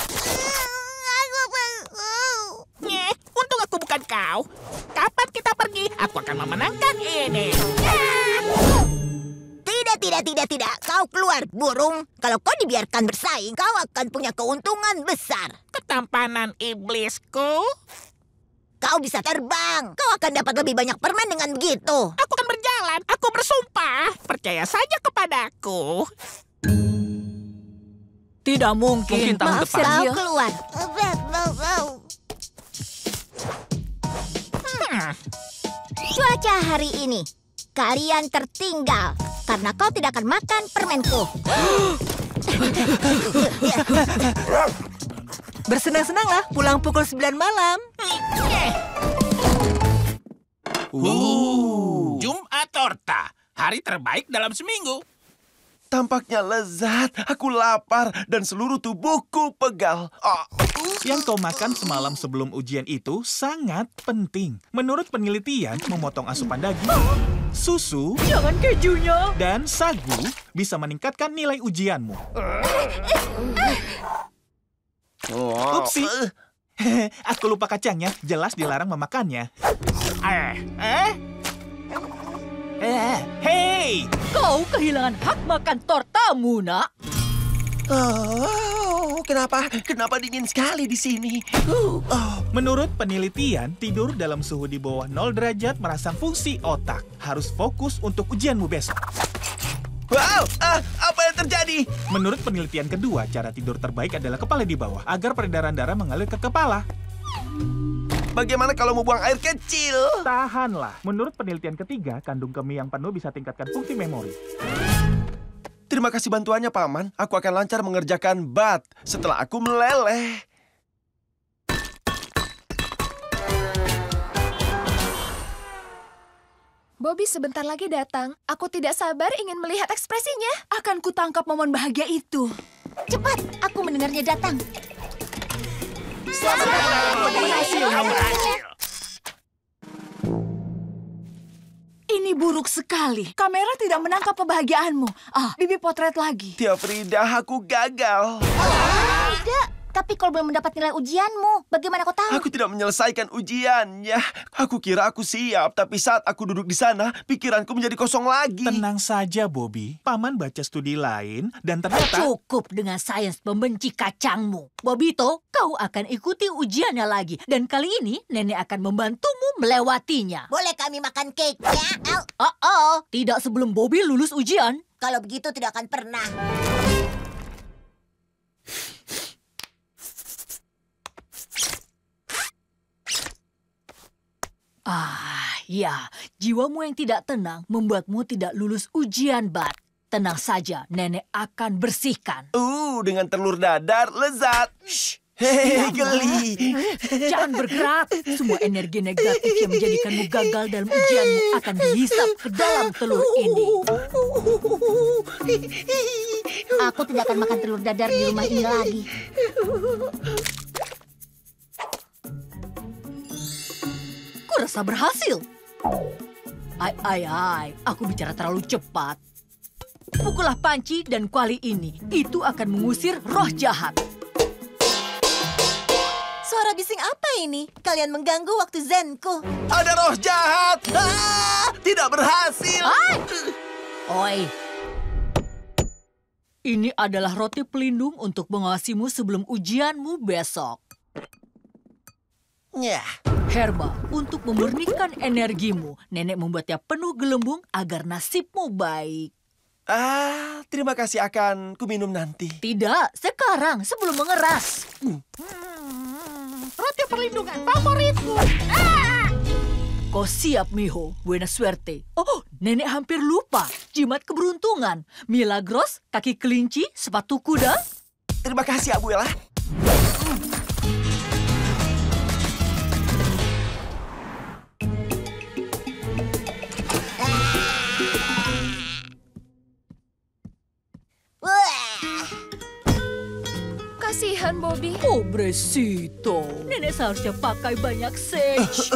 Untung aku bukan kau. Kapan kita pergi? Aku akan memenangkan ini. Tidak. Kau keluar, burung. Kalau kau dibiarkan bersaing, kau akan punya keuntungan besar. Ketampanan iblisku. Kau bisa terbang. Kau akan dapat lebih banyak permen dengan begitu. Aku akan berjalan. Aku bersumpah. Percaya saja kepadaku. Tidak mungkin. Maaf, Sergio. Kau keluar. Cuaca hari ini, kalian tertinggal karena kau tidak akan makan permenku. Bersenang-senanglah, pulang pukul 9 malam. Jumat torta. Hari terbaik dalam seminggu. Tampaknya lezat. Aku lapar dan seluruh tubuhku pegal. Yang kau makan semalam sebelum ujian itu sangat penting. Menurut penelitian, memotong asupan daging, susu, Jangan kejunya. dan sagu bisa meningkatkan nilai ujianmu. Upsi. Aku lupa kacangnya. Jelas dilarang memakannya. Hei! Kau kehilangan hak makan tortamu, nak. Oh, kenapa dingin sekali di sini? Menurut penelitian, tidur dalam suhu di bawah 0 derajat merangsang fungsi otak. Harus fokus untuk ujianmu besok. Wow, apa yang terjadi? Menurut penelitian kedua, cara tidur terbaik adalah kepala di bawah, agar peredaran darah mengalir ke kepala. Bagaimana kalau mau buang air kecil? Tahanlah. Menurut penelitian ketiga, kandung kemih yang penuh bisa tingkatkan fungsi memori. Terima kasih bantuannya, Paman. Aku akan lancar mengerjakan bat setelah aku meleleh. Bobby sebentar lagi datang. Aku tidak sabar ingin melihat ekspresinya. Akan kutangkap momen bahagia itu. Cepat, aku mendengarnya datang. Ini buruk sekali. Kamera tidak menangkap kebahagiaanmu. Bibi potret lagi. Tia Frida, aku gagal. Tidak, tapi kalau belum mendapat nilai ujianmu, bagaimana kau tahu? Aku tidak menyelesaikan ujiannya. Aku kira aku siap, tapi saat aku duduk di sana, pikiranku menjadi kosong lagi. Tenang saja, Bobby. Paman baca studi lain dan ternyata... Cukup dengan sains pembenci kacangmu. Bobito, kau akan ikuti ujiannya lagi. Dan kali ini, Nenek akan membantumu melewatinya. Boleh kami makan cake-nya? Tidak sebelum Bobby lulus ujian. Kalau begitu tidak akan pernah. Ya, jiwamu yang tidak tenang membuatmu tidak lulus ujian bat. Tenang saja, Nenek akan bersihkan. Dengan telur dadar lezat. Hei, geli. Jangan bergerak. Semua energi negatif yang menjadikanmu gagal dalam ujianmu akan dihisap ke dalam telur ini. Aku tidak akan makan telur dadar di rumah ini lagi. Kurasa berhasil. Aku bicara terlalu cepat. Pukullah panci dan kuali ini. Itu akan mengusir roh jahat. Suara bising apa ini? Kalian mengganggu waktu zenku. Ada roh jahat. Tidak berhasil. Oi. Ini adalah roti pelindung untuk mengawasimu sebelum ujianmu besok. Herba, untuk memurnikan energimu, Nenek membuatnya penuh gelembung agar nasibmu baik. Terima kasih, akan kuminum nanti. Tidak, sekarang sebelum mengeras. Roti perlindungan favoritku. Kau siap, Miho? Buena suerte. Nenek hampir lupa. Jimat keberuntungan. Milagros, kaki kelinci, sepatu kuda. Terima kasih, Abuela. Kasihan Bobby. Pobrecito. Nenek seharusnya pakai banyak sage.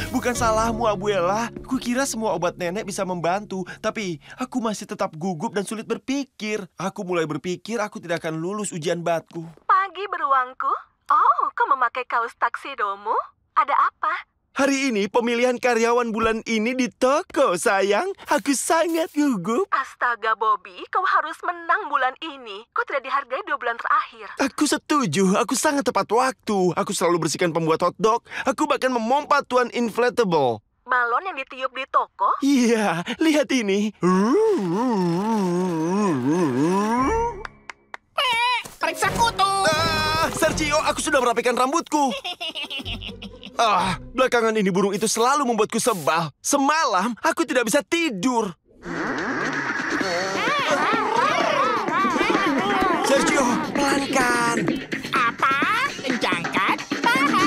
Bukan salahmu, Abuela. Kukira semua obat nenek bisa membantu, tapi aku masih tetap gugup dan sulit berpikir. Aku mulai berpikir aku tidak akan lulus ujian batku. Pagi beruangku. Oh, kau memakai kaos taksidomu? Ada apa? Hari ini pemilihan karyawan bulan ini di toko, sayang. Aku sangat gugup. Astaga, Bobby, kau harus menang bulan ini. Kau tidak dihargai 2 bulan terakhir. Aku setuju, aku sangat tepat waktu. Aku selalu bersihkan pembuat hotdog. Aku bahkan memompa tuan inflatable. Balon yang ditiup di toko? Iya, lihat ini. Periksa kutu. Sergio, aku sudah merapikan rambutku. Belakangan ini burung itu selalu membuatku sebal. Semalam, aku tidak bisa tidur. Sergio, pelankan. Apa? Kencangkan paha.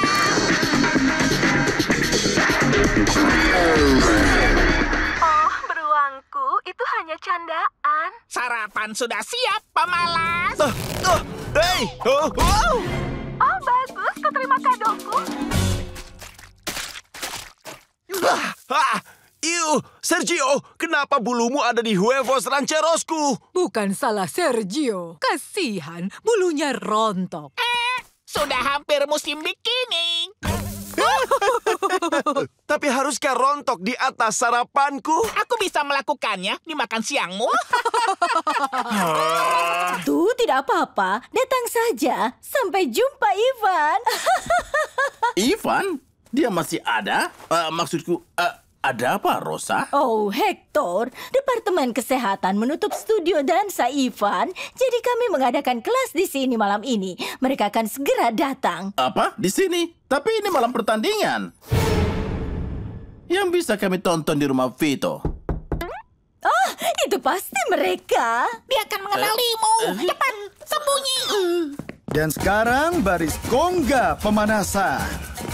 Oh, beruangku, itu hanya candaan. Sarapan sudah siap, pemalas. Hei! Oh, bagus. Kau terima kadoku. Sergio, kenapa bulumu ada di huevos rancherosku? Bukan salah Sergio. Kasihan, bulunya rontok. Sudah hampir musim bikini. Tapi haruskah rontok di atas sarapanku? Aku bisa melakukannya di makan siangmu. Tuh, tidak apa-apa. Datang saja. Sampai jumpa, Ivan. Ivan? Dia masih ada? Maksudku, ada apa, Rosa? Oh, Hector. Departemen Kesehatan menutup studio dansa Ivan. Jadi kami mengadakan kelas di sini malam ini. Mereka akan segera datang. Apa? Di sini? Tapi ini malam pertandingan. Yang bisa kami tonton di rumah Vito. Oh, itu pasti mereka. Dia akan mengenalimu. Cepat, sembunyi. Dan sekarang baris conga pemanasan.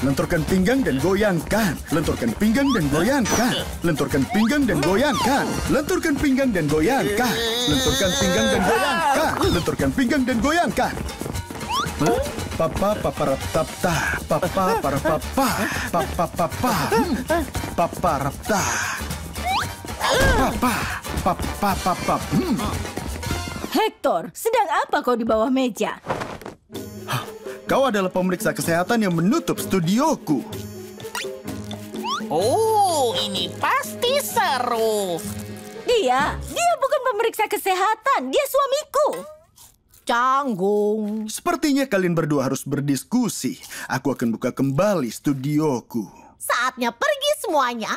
Lenturkan pinggang dan goyangkan. Lenturkan pinggang dan goyangkan. Lenturkan pinggang dan goyangkan. Lenturkan pinggang dan goyangkan. Lenturkan pinggang dan goyangkan. Lenturkan pinggang dan goyangkan. Papa papa rapta. Papa para papa. Papa papa. Papa rapta. Papa papa papa. Hector, sedang apa kau di bawah meja? Kau adalah pemeriksa kesehatan yang menutup studioku. Oh, ini pasti seru. Dia bukan pemeriksa kesehatan, dia suamiku. Canggung. Sepertinya kalian berdua harus berdiskusi. Aku akan buka kembali studioku. Saatnya pergi semuanya.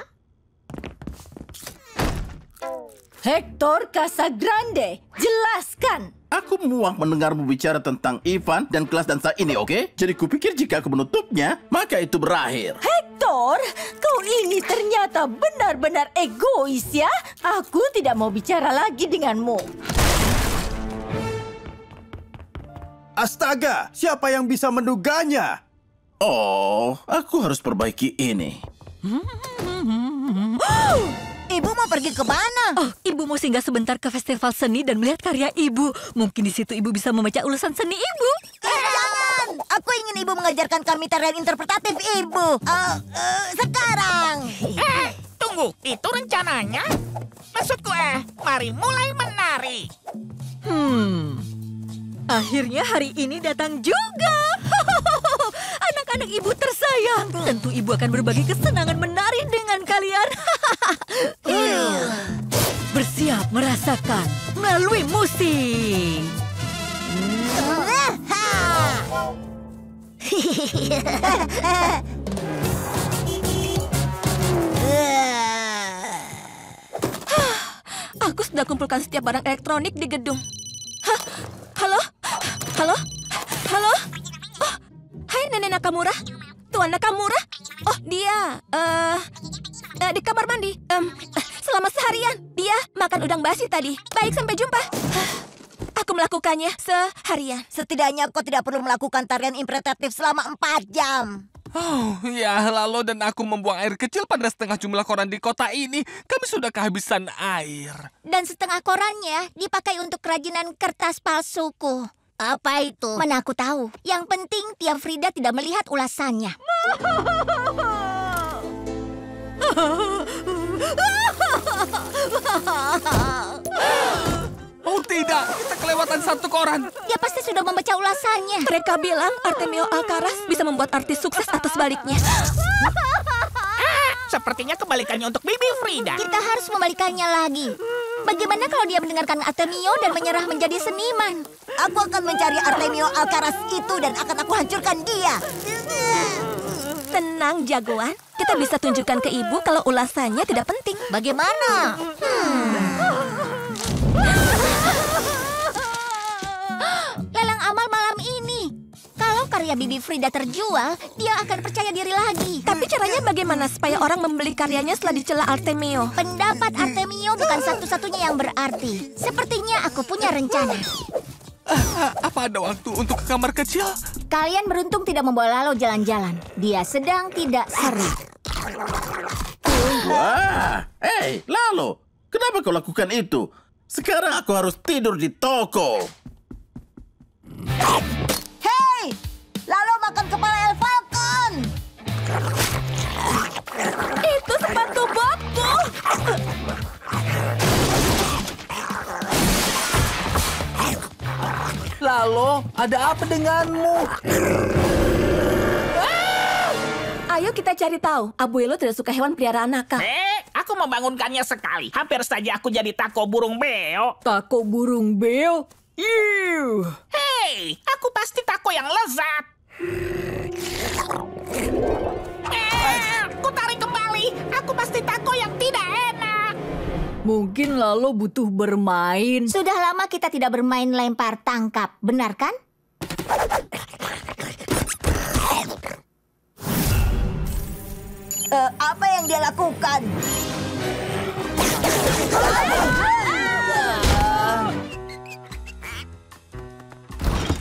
Hector Casagrande, jelaskan. Aku muak mendengarmu bicara tentang Ivan dan kelas dansa ini, oke? Jadi kupikir jika aku menutupnya, maka itu berakhir. Hector, kau ini ternyata benar-benar egois ya. Aku tidak mau bicara lagi denganmu. Astaga, siapa yang bisa menduganya? Oh, aku harus perbaiki ini. Ibu mau pergi ke mana? Oh, ibu mau singgah sebentar ke festival seni dan melihat karya ibu. Mungkin di situ ibu bisa membaca ulasan seni ibu. Jangan! Aku ingin ibu mengajarkan kami tarian interpretatif ibu. Sekarang. Tunggu, itu rencananya? Maksudku mari mulai menari. Akhirnya hari ini datang juga. Anak-anak ibu tersayang. Tentu ibu akan berbagi kesenangan menari dengan kalian. Bersiap merasakan melalui musik. Aku sudah kumpulkan setiap barang elektronik di gedung. Halo? Halo? Halo? Oh, hai Nenek Nakamura. Tuan Nakamura? Oh, dia di kamar mandi. Selama seharian. Dia makan udang basi tadi. Baik, sampai jumpa. Aku melakukannya seharian. Setidaknya kau tidak perlu melakukan tarian interpretatif selama 4 jam. Oh, ya, lalu dan aku membuang air kecil pada setengah jumlah koran di kota ini. Kami sudah kehabisan air. Dan setengah korannya dipakai untuk kerajinan kertas palsuku. Apa itu? Mana aku tahu. Yang penting tiap Frida tidak melihat ulasannya. Oh tidak, kita kelewatan satu koran. Dia pasti sudah membaca ulasannya. Mereka bilang Artemio Alcaraz bisa membuat artis sukses atau sebaliknya. sepertinya kebalikannya untuk Bibi Frida. Kita harus membalikannya lagi. Bagaimana kalau dia mendengarkan Artemio dan menyerah menjadi seniman? Aku akan mencari Artemio Alcaraz itu dan akan aku hancurkan dia. Tenang, jagoan. Kita bisa tunjukkan ke ibu kalau ulasannya tidak penting. Bagaimana? Lelang amal malam ini. Kalau karya Bibi Frida terjual, dia akan percaya diri lagi. Tapi caranya bagaimana supaya orang membeli karyanya setelah dicela Artemio? Pendapat Artemio bukan satu-satunya yang berarti. Sepertinya aku punya rencana. Apa ada waktu untuk ke kamar kecil? Kalian beruntung tidak membawa Lalo jalan-jalan. Dia sedang tidak seru. Wah, hei, Lalo, kenapa kau lakukan itu? Sekarang aku harus tidur di toko. Hei, Lalo makan kepala El Falcon. Itu sepatu botku. Lalo, ada apa denganmu? Ayo kita cari tahu. Abuelo tidak suka hewan peliharaan nakal. Aku membangunkannya sekali. Hampir saja aku jadi tako burung beo. Tako burung beo? Hei, aku pasti tako yang lezat. Ku tarik kembali. Aku pasti tako yang tidak enak. Mungkin Lalo butuh bermain. Sudah lama kita tidak bermain lempar tangkap, benar kan? Apa yang dia lakukan?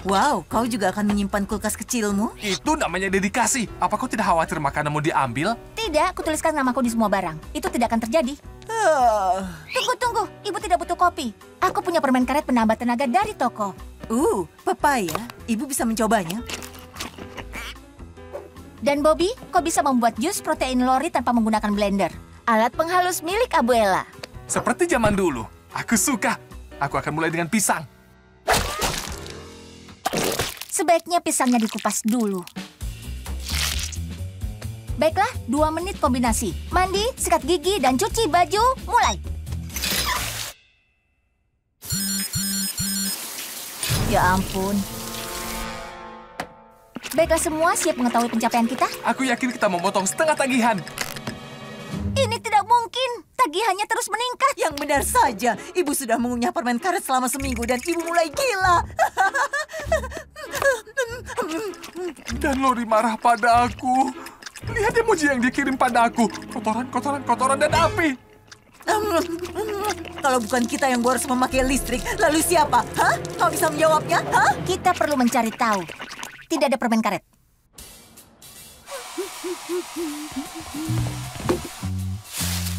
Wow, kau juga akan menyimpan kulkas kecilmu? Itu namanya dedikasi. Apa kau tidak khawatir makananmu diambil? Tidak, aku tuliskan namaku di semua barang. Itu tidak akan terjadi. Tunggu. Ibu tidak butuh kopi. Aku punya permen karet penambah tenaga dari toko. Pepaya. Ibu bisa mencobanya. Dan Bobby, kau bisa membuat jus protein lori tanpa menggunakan blender. Alat penghalus milik Abuela. Seperti zaman dulu. Aku suka. Aku akan mulai dengan pisang. Sebaiknya pisangnya dikupas dulu. Baiklah, 2 menit kombinasi. Mandi, sikat gigi, dan cuci baju. Mulai. Ya ampun. Baiklah, semua siap mengetahui pencapaian kita? Aku yakin kita memotong setengah tagihan. Ini tidak mungkin. Tagihannya terus meningkat. Yang benar saja. Ibu sudah mengunyah permen karet selama seminggu dan ibu mulai gila. Dan Lori marah pada aku. Lihat emoji yang dia kirim pada aku. Kotoran, dan api. Kalau bukan kita yang harus memakai listrik, lalu siapa? Hah? Kau bisa menjawabnya? Hah? Kita perlu mencari tahu. Tidak ada permen karet.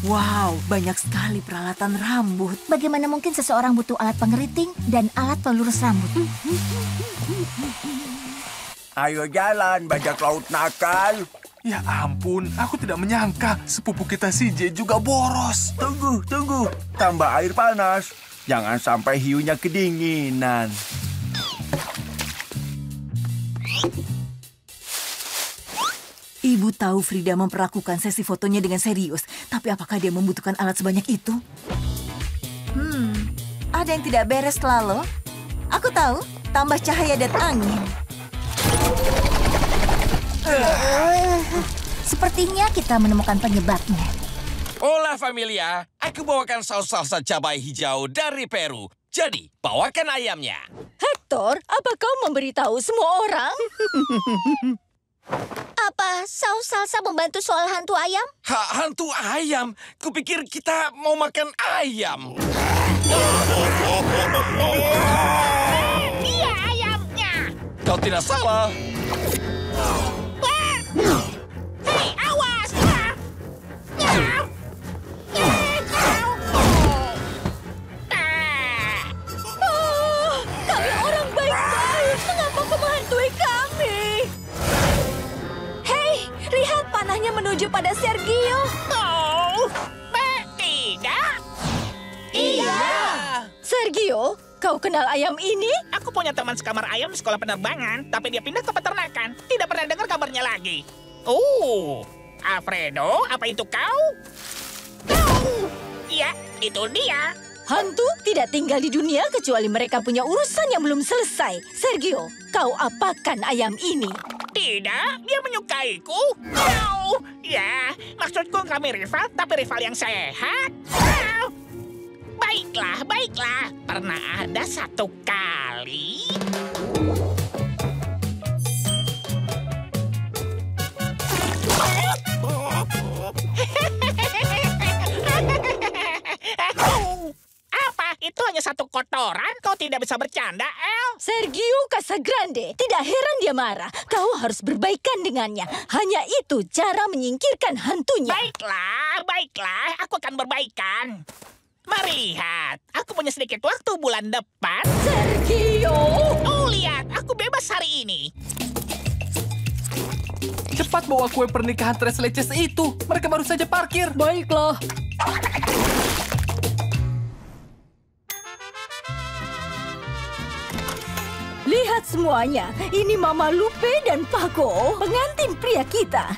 Wow, banyak sekali peralatan rambut. Bagaimana mungkin seseorang butuh alat pengeriting dan alat pelurus rambut? Ayo jalan, bajak laut nakal. Ya ampun, aku tidak menyangka sepupu kita CJ juga boros. Tunggu. Tambah air panas. Jangan sampai hiunya kedinginan. Ibu tahu Frida memperlakukan sesi fotonya dengan serius, tapi apakah dia membutuhkan alat sebanyak itu? Ada yang tidak beres, Lalo. Aku tahu, tambah cahaya dan angin. Sepertinya kita menemukan penyebabnya. Hola familia, aku bawakan saus salsa cabai hijau dari Peru. Jadi, bawakan ayamnya. Hector, apa kau memberitahu semua orang? Apa saus salsa membantu soal hantu ayam? Hantu ayam? Kupikir kita mau makan ayam. Dia ayamnya. Kau tidak salah. Hei, awas! Kami orang baik-baik. Mengapa kau menghantui kami? Hei, lihat panahnya menuju pada Sergio. Tidak. Iya. Sergio, kau kenal ayam ini? Aku punya teman sekamar ayam di sekolah penerbangan, tapi dia pindah ke peternakan. Tidak pernah dengar kabarnya lagi. Alfredo, apa itu kau? Oh, ya, itu dia. Hantu tidak tinggal di dunia kecuali mereka punya urusan yang belum selesai. Sergio, kau apakan ayam ini? Tidak, dia menyukaiku. Oh, ya, maksudku kami rival, tapi rival yang sehat. Oh, baiklah, baiklah. Pernah ada satu kali... Apa? Itu hanya satu kotoran? Kau tidak bisa bercanda, El? Sergio Casagrande, tidak heran dia marah. Kau harus berbaikan dengannya. Hanya itu cara menyingkirkan hantunya. Baiklah, baiklah. Aku akan berbaikan. Mari lihat. Aku punya sedikit waktu bulan depan. Sergio! Oh, lihat. Aku bebas hari ini. Cepat bawa kue pernikahan Tres Leches itu. Mereka baru saja parkir. Baiklah. Lihat semuanya. Ini Mama Lupe dan Paco, pengantin pria kita.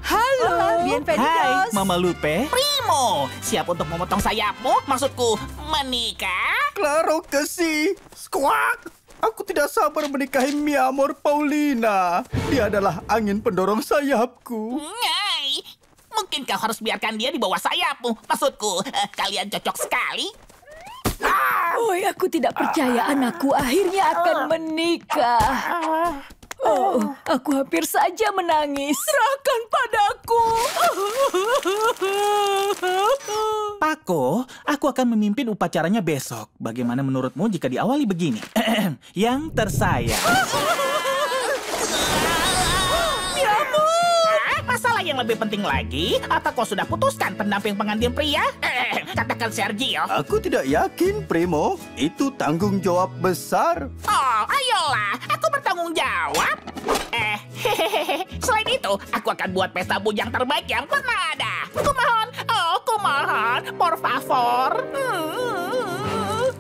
Halo, Hai, Mama Lupe. Primo, siap untuk memotong sayapmu? Maksudku, menikah? Claro que sí. Squawk. Aku tidak sabar menikahi mi amor Paulina. Dia adalah angin pendorong sayapku. Nyai, mungkin kau harus biarkan dia di bawah sayapmu. Maksudku, kalian cocok sekali. Oi, aku tidak percaya anakku akhirnya akan menikah. Oh, aku hampir saja menangis. Serahkan padaku. Paco, aku akan memimpin upacaranya besok. Bagaimana menurutmu jika diawali begini? Yang tersayang. Masalah yang lebih penting lagi, apa kau sudah putuskan pendamping pengantin pria? Katakan Sergio. Aku tidak yakin, Primo. Itu tanggung jawab besar. Oh, ayolah, aku bertanggung jawab. Selain itu, aku akan buat pesta bujang terbaik yang pernah ada. Kumohon, por favor.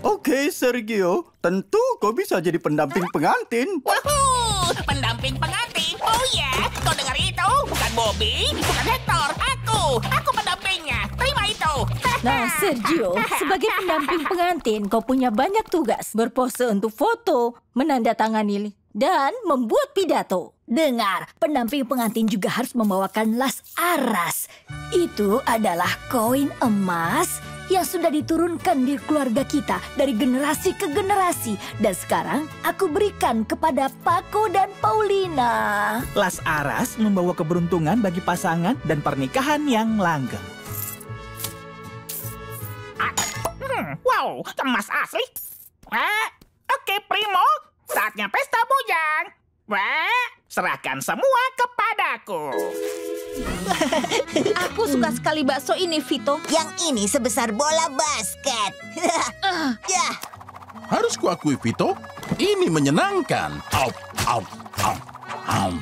Oke, Sergio. Tentu kau bisa jadi pendamping pengantin. Wahoo, pendamping pengantin. Oh ya, kau dengar itu? Bukan Bobby, bukan Hector. Aku pendampingnya. Terima itu. Nah, Sergio, sebagai pendamping pengantin, kau punya banyak tugas. Berpose untuk foto, menandatangani, dan membuat pidato. Dengar, pendamping pengantin juga harus membawakan las aras. Itu adalah koin emas yang sudah diturunkan di keluarga kita dari generasi ke generasi. Dan sekarang aku berikan kepada Paco dan Paulina. Las aras membawa keberuntungan bagi pasangan dan pernikahan yang langgeng. Wow, emas asli. Oke, Primo. Saatnya pesta bujang. Serahkan semua kepadaku. Aku suka sekali bakso ini, Vito. Yang ini sebesar bola basket. Ya. Harus kuakui, Vito. Ini menyenangkan. Au, au, au, au.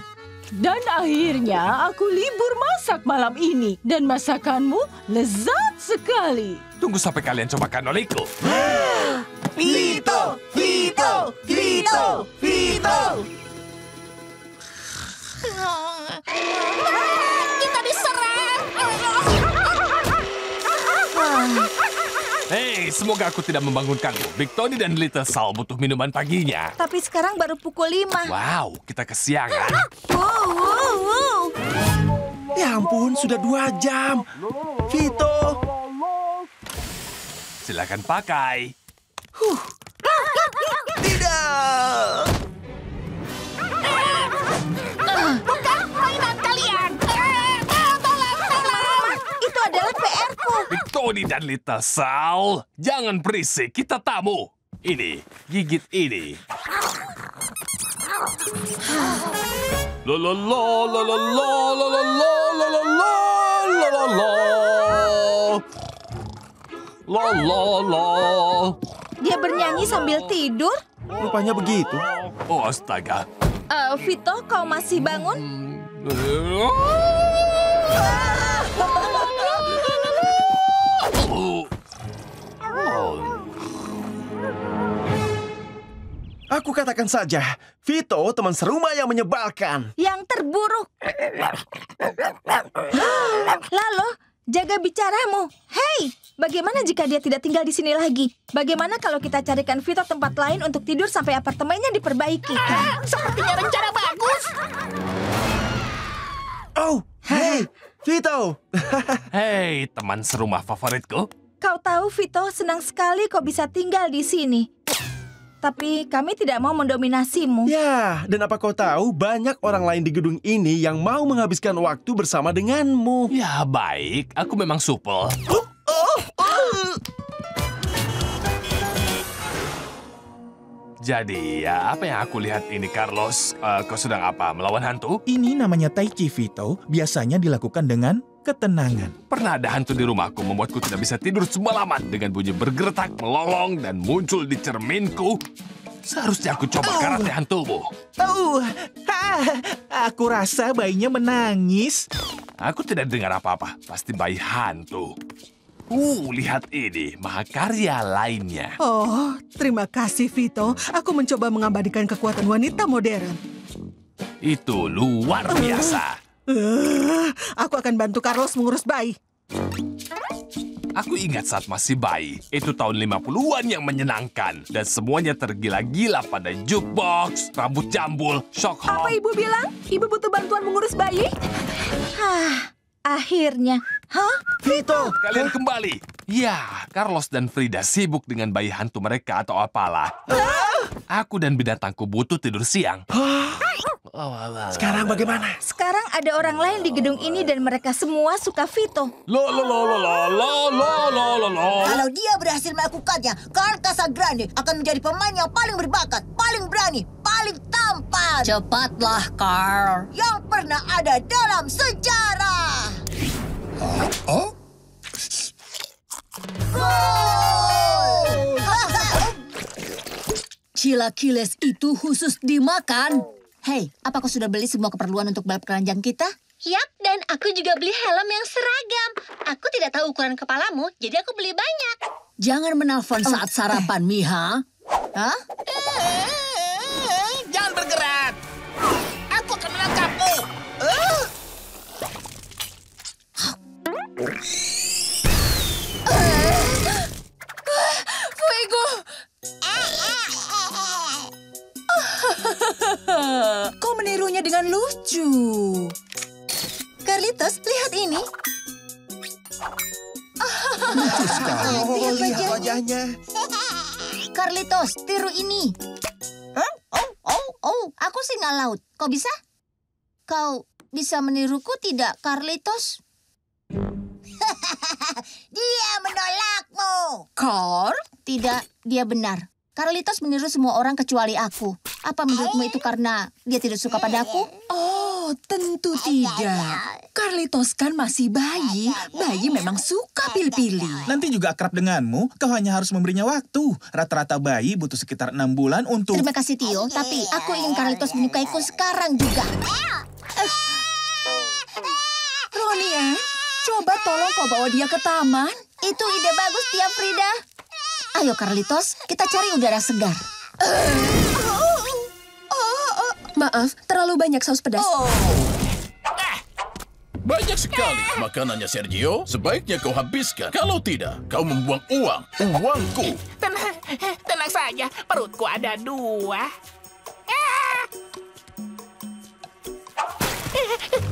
Dan akhirnya aku libur masak malam ini. Dan masakanmu lezat sekali. Tunggu sampai kalian coba kanoliku. Vito, Vito, Vito, Vito. Kita diserang. Hei, semoga aku tidak membangunkanmu. Big Tony dan Little Sal butuh minuman paginya. Tapi sekarang baru pukul 5. Wow, kita kesiangan. Ya ampun, sudah 2 jam. Vito. Silakan pakai. Tidak. Bukan mainan kalian. Tolong. Itu adalah PR-ku. Big Tony dan Little Sal, jangan berisik, kita tamu. Ini, gigit ini. La la la la la la la la la la la la la la la la la. Dia bernyanyi sambil tidur. Rupanya begitu. Oh, astaga. Vito, kau masih bangun? Aku katakan saja, Vito teman serumah yang menyebalkan. Yang terburuk. Lalu, jaga bicaramu. Hei, bagaimana jika dia tidak tinggal di sini lagi? Bagaimana kalau kita carikan Vito tempat lain untuk tidur sampai apartemennya diperbaiki? Sepertinya rencana bagus. Oh, hey, Vito. Hei, teman serumah favoritku. Kau tahu, Vito, senang sekali kau bisa tinggal di sini. Tapi kami tidak mau mendominasimu. Ya, dan apa kau tahu banyak orang lain di gedung ini yang mau menghabiskan waktu bersama denganmu. Ya, baik. Aku memang supel. Jadi, ya apa yang aku lihat ini, Carlos? Kau sedang apa? Melawan hantu? Ini namanya Tai Chi, Vito. Biasanya dilakukan dengan ketenangan. Pernah ada hantu di rumahku membuatku tidak bisa tidur semalaman dengan bunyi bergeretak, melolong, dan muncul di cerminku. Seharusnya aku coba karate hantumu. Aku rasa bayinya menangis. Aku tidak dengar apa-apa. Pasti bayi hantu. Lihat ini, mahakarya lainnya. Oh, terima kasih, Vito. Aku mencoba mengabadikan kekuatan wanita modern. Itu luar biasa. Aku akan bantu Carlos mengurus bayi. Aku ingat saat masih bayi, itu tahun 50-an yang menyenangkan. Dan semuanya tergila-gila pada jukebox, rambut jambul, shock horn. Apa ibu bilang? Ibu butuh bantuan mengurus bayi? Akhirnya. Vito! Kalian kembali. Ya, Carlos dan Frida sibuk dengan bayi hantu mereka atau apalah. Aku dan binatangku butuh tidur siang. Sekarang bagaimana? Sekarang ada orang lain di gedung ini dan mereka semua suka Vito. Kalau dia berhasil melakukannya, Carl Casagrande akan menjadi pemain yang paling berbakat, paling berani, paling tampan. Cepatlah, Carl. Yang pernah ada dalam sejarah. Gol! Chilaquiles itu khusus dimakan. Hei, apa kau sudah beli semua keperluan untuk balap keranjang kita? Yap, dan aku juga beli helm yang seragam. Aku tidak tahu ukuran kepalamu, jadi aku beli banyak. Jangan menelpon saat sarapan, Miha. Hah? Jangan bergerak. Aku akan menangkapmu. Fuego! Kau menirunya dengan lucu. Carlitos, lihat ini. Lucu sekali. Lihat wajahnya. Carlitos, tiru ini. Aku singa laut. Kau bisa? Kau bisa meniruku tidak, Carlitos? Dia menolakmu. Carl? Tidak, dia benar. Carlitos meniru semua orang kecuali aku. Apa menurutmu itu karena dia tidak suka padaku? Oh, tentu tidak. Carlitos kan masih bayi. Bayi memang suka pilih-pilih. Nanti juga akrab denganmu, kau hanya harus memberinya waktu. Rata-rata bayi butuh sekitar 6 bulan untuk... Terima kasih, Tio. Tapi aku ingin Carlitos menyukaiku sekarang juga. Ronnie, coba tolong kau bawa dia ke taman. Itu ide bagus, Tia Frida. Ayo, Carlitos, kita cari udara segar. Maaf, terlalu banyak saus pedas. Banyak sekali makanannya, Sergio. Sebaiknya kau habiskan. Kalau tidak, kau membuang uang. Uangku. Tenang saja, perutku ada 2.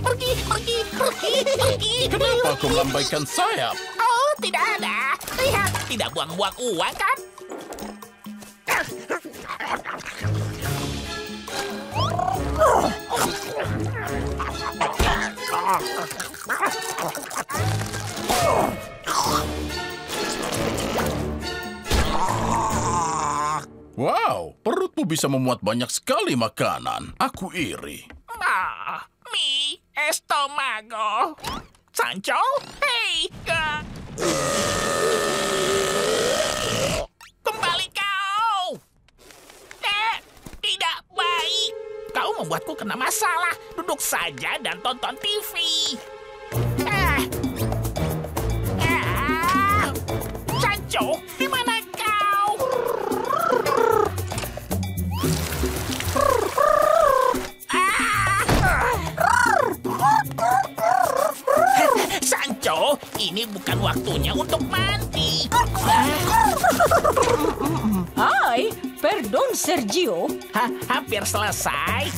Pergi. Kenapa kau melambaikan sayap? Oh, tidak ada. Lihat, tidak buang-buang uang kan? Wow, perutmu bisa memuat banyak sekali makanan. Aku iri. Mi estomago. Sancho, hei, kembali kau. Tidak baik. Kau membuatku kena masalah. Duduk saja dan tonton TV. Sancho, di mana kau? Ini bukan waktunya untuk mandi. Hai, pardon Sergio. Hampir selesai.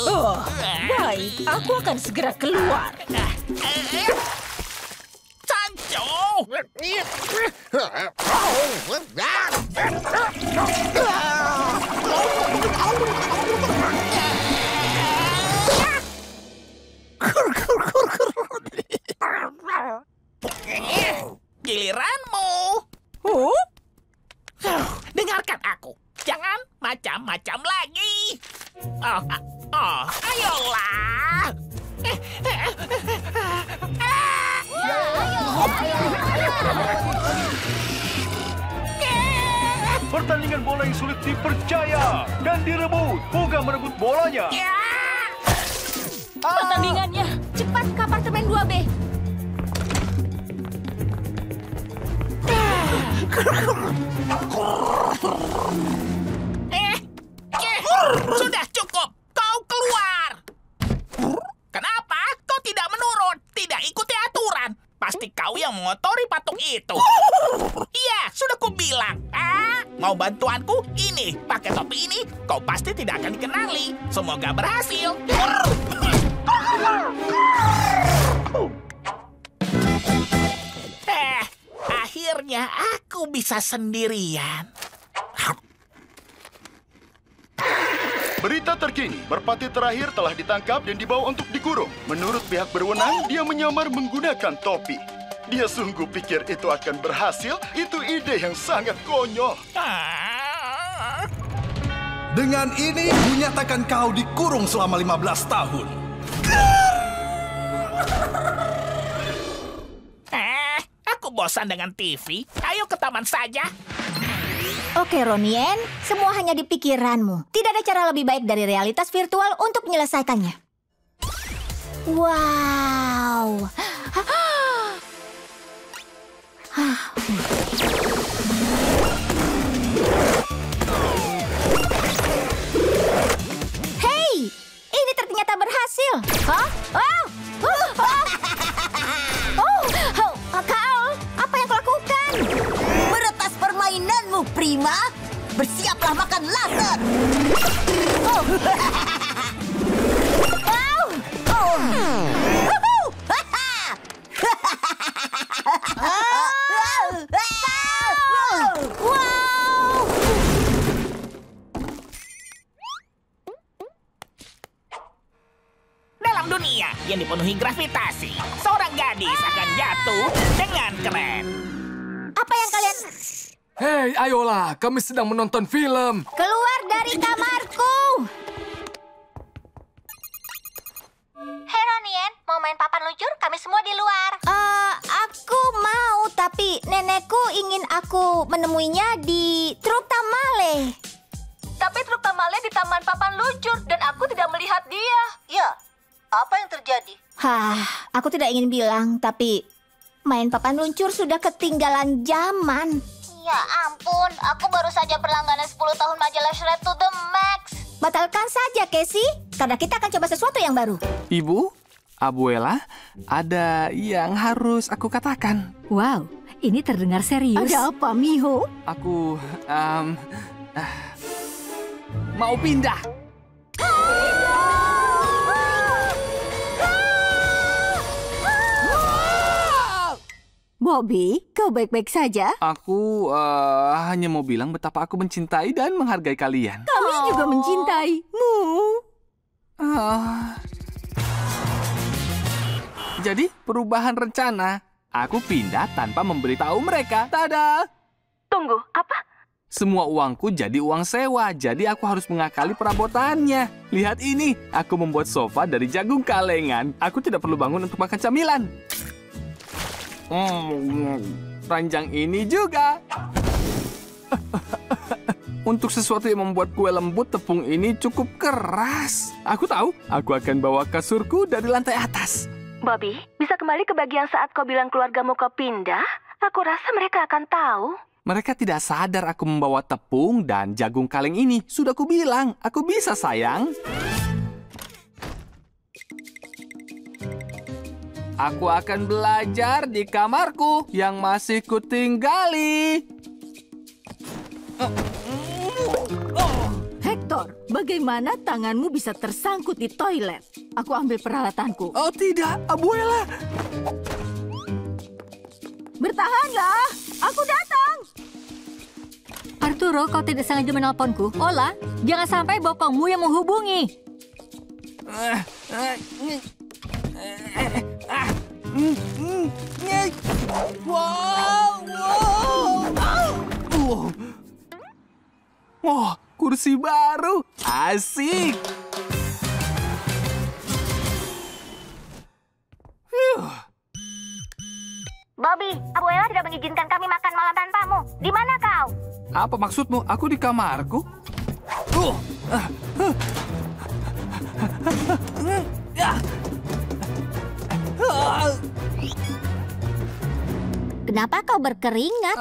Oh, baik, aku akan segera keluar. Sancho! Giliranmu. Dengarkan aku. Jangan macam-macam lagi. Ayolah. Pertandingan bola yang sulit dipercaya dan direbut. Koga merebut bolanya. Pertandingannya. Cepat ke apartemen 2B. Sudah cukup. Kau keluar. Kenapa kau tidak menurut? Tidak ikuti aturan. Pasti kau yang mengotori patung itu. Iya, sudah kubilang. Mau bantuanku? Ini, pakai topi ini, kau pasti tidak akan dikenali. Semoga berhasil. Akhirnya aku bisa sendirian. Berita terkini, merpati terakhir telah ditangkap dan dibawa untuk dikurung. Menurut pihak berwenang, dia menyamar menggunakan topi. Dia sungguh pikir itu akan berhasil? Itu ide yang sangat konyol. Dengan ini, kunyatakan kau dikurung selama 15 tahun. Aku bosan dengan TV. Ayo ke taman saja. Oke, Ronien, semua hanya di pikiranmu. Tidak ada cara lebih baik dari realitas virtual untuk menyelesaikannya. Wow. Hei, ini ternyata berhasil. Hah? Kau, apa yang kau lakukan? Meretas permainanmu, Prima. Bersiaplah makan laser. Dalam dunia yang dipenuhi gravitasi, seorang gadis akan jatuh dengan keren. Apa yang kalian... Hei, ayolah, kami sedang menonton film. Keluar dari kamarku! Hei Ronien, mau main papan luncur? Kami semua di luar. Aku mau, tapi nenekku ingin aku menemuinya di Truk Tamale. Tapi truk Tamale di taman papan luncur dan aku tidak melihat dia. Ya, apa yang terjadi? Aku tidak ingin bilang, tapi main papan luncur sudah ketinggalan zaman. Ya ampun, aku baru saja berlangganan 10 tahun majalah Shred to the Max. Batalkan saja, Casey, karena kita akan coba sesuatu yang baru. Ibu, Abuela, ada yang harus aku katakan. Wow, ini terdengar serius. Ada apa, Miho? Aku, mau pindah. Bobby, kau baik-baik saja? Aku hanya mau bilang betapa aku mencintai dan menghargai kalian. Kami juga mencintaimu. Jadi, perubahan rencana. Aku pindah tanpa memberitahu mereka. Tada! Tunggu, apa? Semua uangku jadi uang sewa, jadi aku harus mengakali perabotannya. Lihat ini, aku membuat sofa dari jagung kalengan. Aku tidak perlu bangun untuk makan camilan. Ranjang ini juga. Untuk sesuatu yang membuat kue lembut, tepung ini cukup keras. Aku tahu, aku akan bawa kasurku dari lantai atas. Bobby, bisa kembali ke bagian saat kau bilang keluargamu kau pindah? Aku rasa mereka akan tahu. Mereka tidak sadar aku membawa tepung dan jagung kaleng ini. Sudah kubilang, aku bisa, sayang. Aku akan belajar di kamarku yang masih kutinggali. Hector, bagaimana tanganmu bisa tersangkut di toilet? Aku ambil peralatanku. Oh tidak, Abuela. Bertahanlah, aku datang. Arturo, kau tidak sengaja menelponku. Ola, jangan sampai bokongmu yang menghubungi. Wow, kursi baru. Asik. Bobby, Abuela tidak mengizinkan kami makan malam tanpamu. Di mana kau? Apa maksudmu? Aku di kamarku. Kenapa kau berkeringat?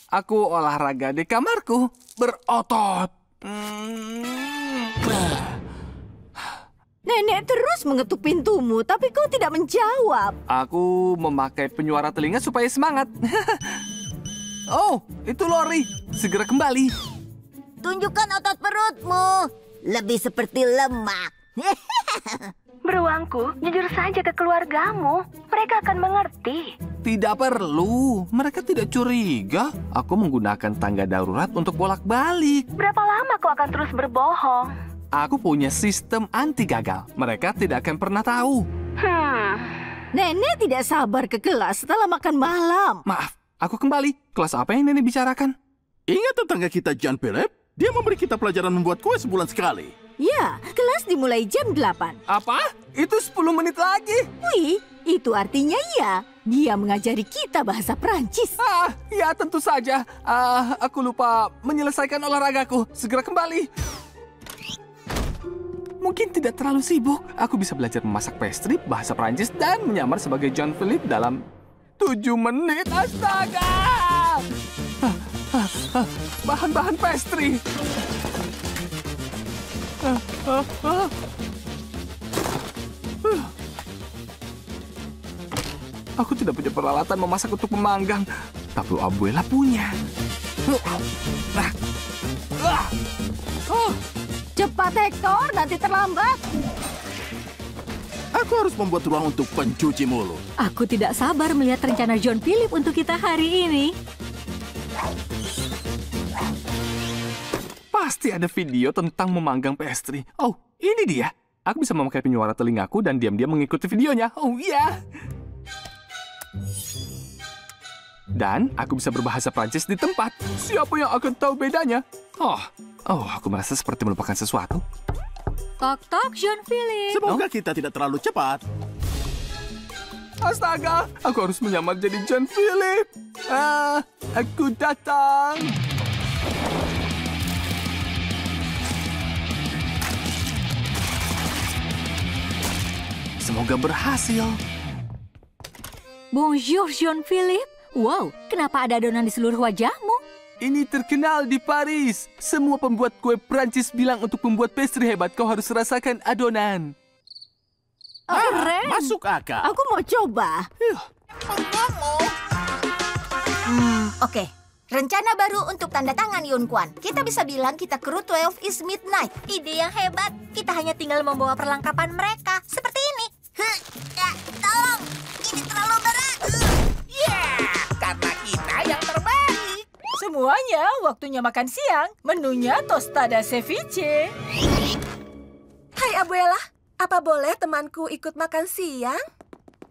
Aku olahraga di kamarku. Berotot. Nenek terus mengetuk pintumu, tapi kau tidak menjawab. Aku memakai penyuara telinga supaya semangat. Oh, itu Lori. Segera kembali. Tunjukkan otot perutmu. Lebih seperti lemak. Beruangku, jujur saja ke keluargamu. Mereka akan mengerti. Tidak perlu. Mereka tidak curiga. Aku menggunakan tangga darurat untuk bolak-balik. Berapa lama kau akan terus berbohong? Aku punya sistem anti gagal. Mereka tidak akan pernah tahu. Nenek tidak sabar ke kelas setelah makan malam. Maaf, aku kembali. Kelas apa yang Nenek bicarakan? Ingat tetangga kita John Philip? Dia memberi kita pelajaran membuat kue sebulan sekali. Ya, kelas dimulai jam 8. Apa? Itu 10 menit lagi? Wih, itu artinya ya. Dia mengajari kita bahasa Perancis. Ya tentu saja. Aku lupa menyelesaikan olahragaku. Segera kembali. Mungkin tidak terlalu sibuk. Aku bisa belajar memasak pastry, bahasa Perancis, dan menyamar sebagai John Philip dalam 7 menit. Astaga! Bahan-bahan pastry. Aku tidak punya peralatan memasak untuk memanggang, tapi Abuela punya. Cepat Hector, nanti terlambat. Aku harus membuat ruang untuk pencuci mulut. Aku tidak sabar melihat rencana John Philip untuk kita hari ini. Pasti ada video tentang memanggang pastry. Oh, ini dia. Aku bisa memakai penyuara telingaku dan diam-diam mengikuti videonya. Oh iya. Dan aku bisa berbahasa Prancis di tempat. Siapa yang akan tahu bedanya? Oh, aku merasa seperti melupakan sesuatu. Tok-tok, John Philip. Semoga kita tidak terlalu cepat. Astaga, aku harus menyamar jadi John Philip. Aku datang. Semoga berhasil. Bonjour, John Philip. Wow, kenapa ada adonan di seluruh wajahmu? Ini terkenal di Paris. Semua pembuat kue Prancis bilang untuk membuat pastry hebat kau harus rasakan adonan. Keren. Masuk akal. Aku mau coba. Oke. Rencana baru untuk tanda tangan Yun Kwan. Kita bisa bilang kita kru 12 is midnight. Ide yang hebat. Kita hanya tinggal membawa perlengkapan mereka. Seperti ini. Tolong, ini terlalu berat. Karena kita yang terbaik. Semuanya waktunya makan siang. Menunya tostada ceviche. Hai Abuela, apa boleh temanku ikut makan siang?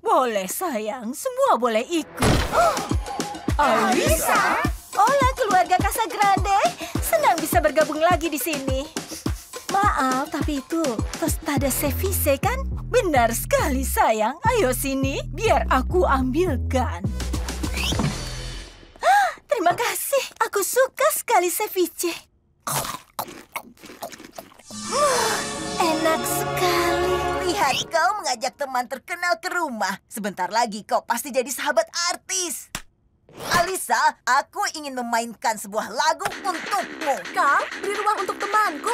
Boleh sayang, semua boleh ikut. Alisa? Hola keluarga Casagrande. Senang bisa bergabung lagi di sini. Maaf, tapi itu tostada ceviche kan? Benar sekali sayang. Ayo sini, biar aku ambilkan. Terima kasih. Aku suka sekali ceviche. Enak sekali. Lihat kau mengajak teman terkenal ke rumah. Sebentar lagi kau pasti jadi sahabat artis. Alisa, aku ingin memainkan sebuah lagu untukmu. Kau beri ruang untuk temanku.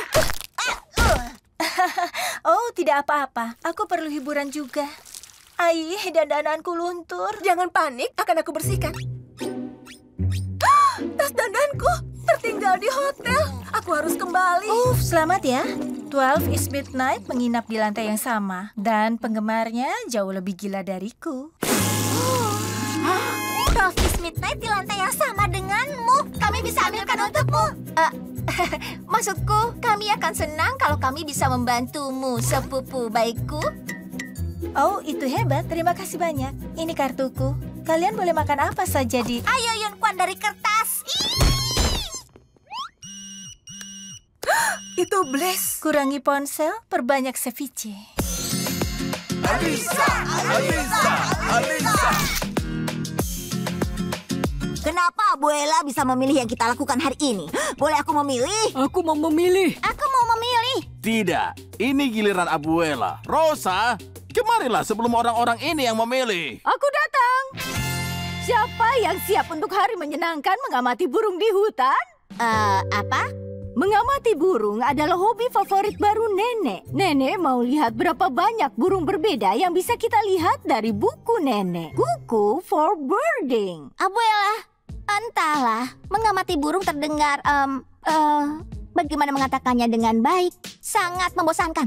Oh, tidak apa-apa. Aku perlu hiburan juga. Ai, dandananku luntur. Jangan panik, akan aku bersihkan. Tas dandanku tertinggal di hotel. Aku harus kembali. Selamat ya. 12 is Midnight menginap di lantai yang sama. Dan penggemarnya jauh lebih gila dariku. 12 is Midnight di lantai yang sama denganmu. Kami bisa ambilkan untukmu. Maksudku, kami akan senang kalau kami bisa membantumu, sepupu baikku. Oh, itu hebat. Terima kasih banyak. Ini kartuku. Kalian boleh makan apa saja di... Ayo, Yunkuan dari kertas. Itu Blaze. Kurangi ponsel, perbanyak ceviche. Alisa, Alisa, Alisa. Kenapa Abuela bisa memilih yang kita lakukan hari ini? Boleh aku memilih? Aku mau memilih. Aku mau memilih. Tidak, ini giliran Abuela. Rosa, kemarilah sebelum orang-orang ini yang memilih. Aku datang. Siapa yang siap untuk hari menyenangkan mengamati burung di hutan? Apa? Mengamati burung adalah hobi favorit baru Nenek. Nenek mau lihat berapa banyak burung berbeda yang bisa kita lihat dari buku Nenek. Buku for Birding. Abuela, entahlah. Mengamati burung terdengar, bagaimana mengatakannya dengan baik? Sangat membosankan.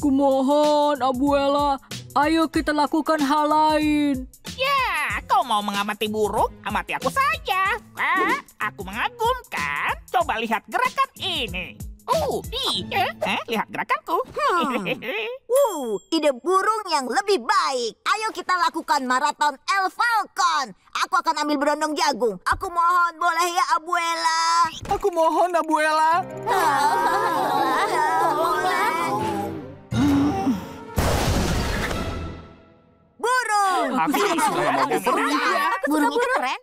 Kumohon, Abuela. Ayo kita lakukan hal lain. Ya, kau mau mengamati burung? Amati aku saja. Aku mengagumkan. Coba lihat gerakan ini. Lihat gerakanku. Ide burung yang lebih baik. Ayo kita lakukan maraton El Falcon. Aku akan ambil berondong jagung. Aku mohon, boleh ya, Abuela? Aku mohon, Abuela. Burung! Aku sudah mau pergi. Burung itu keren.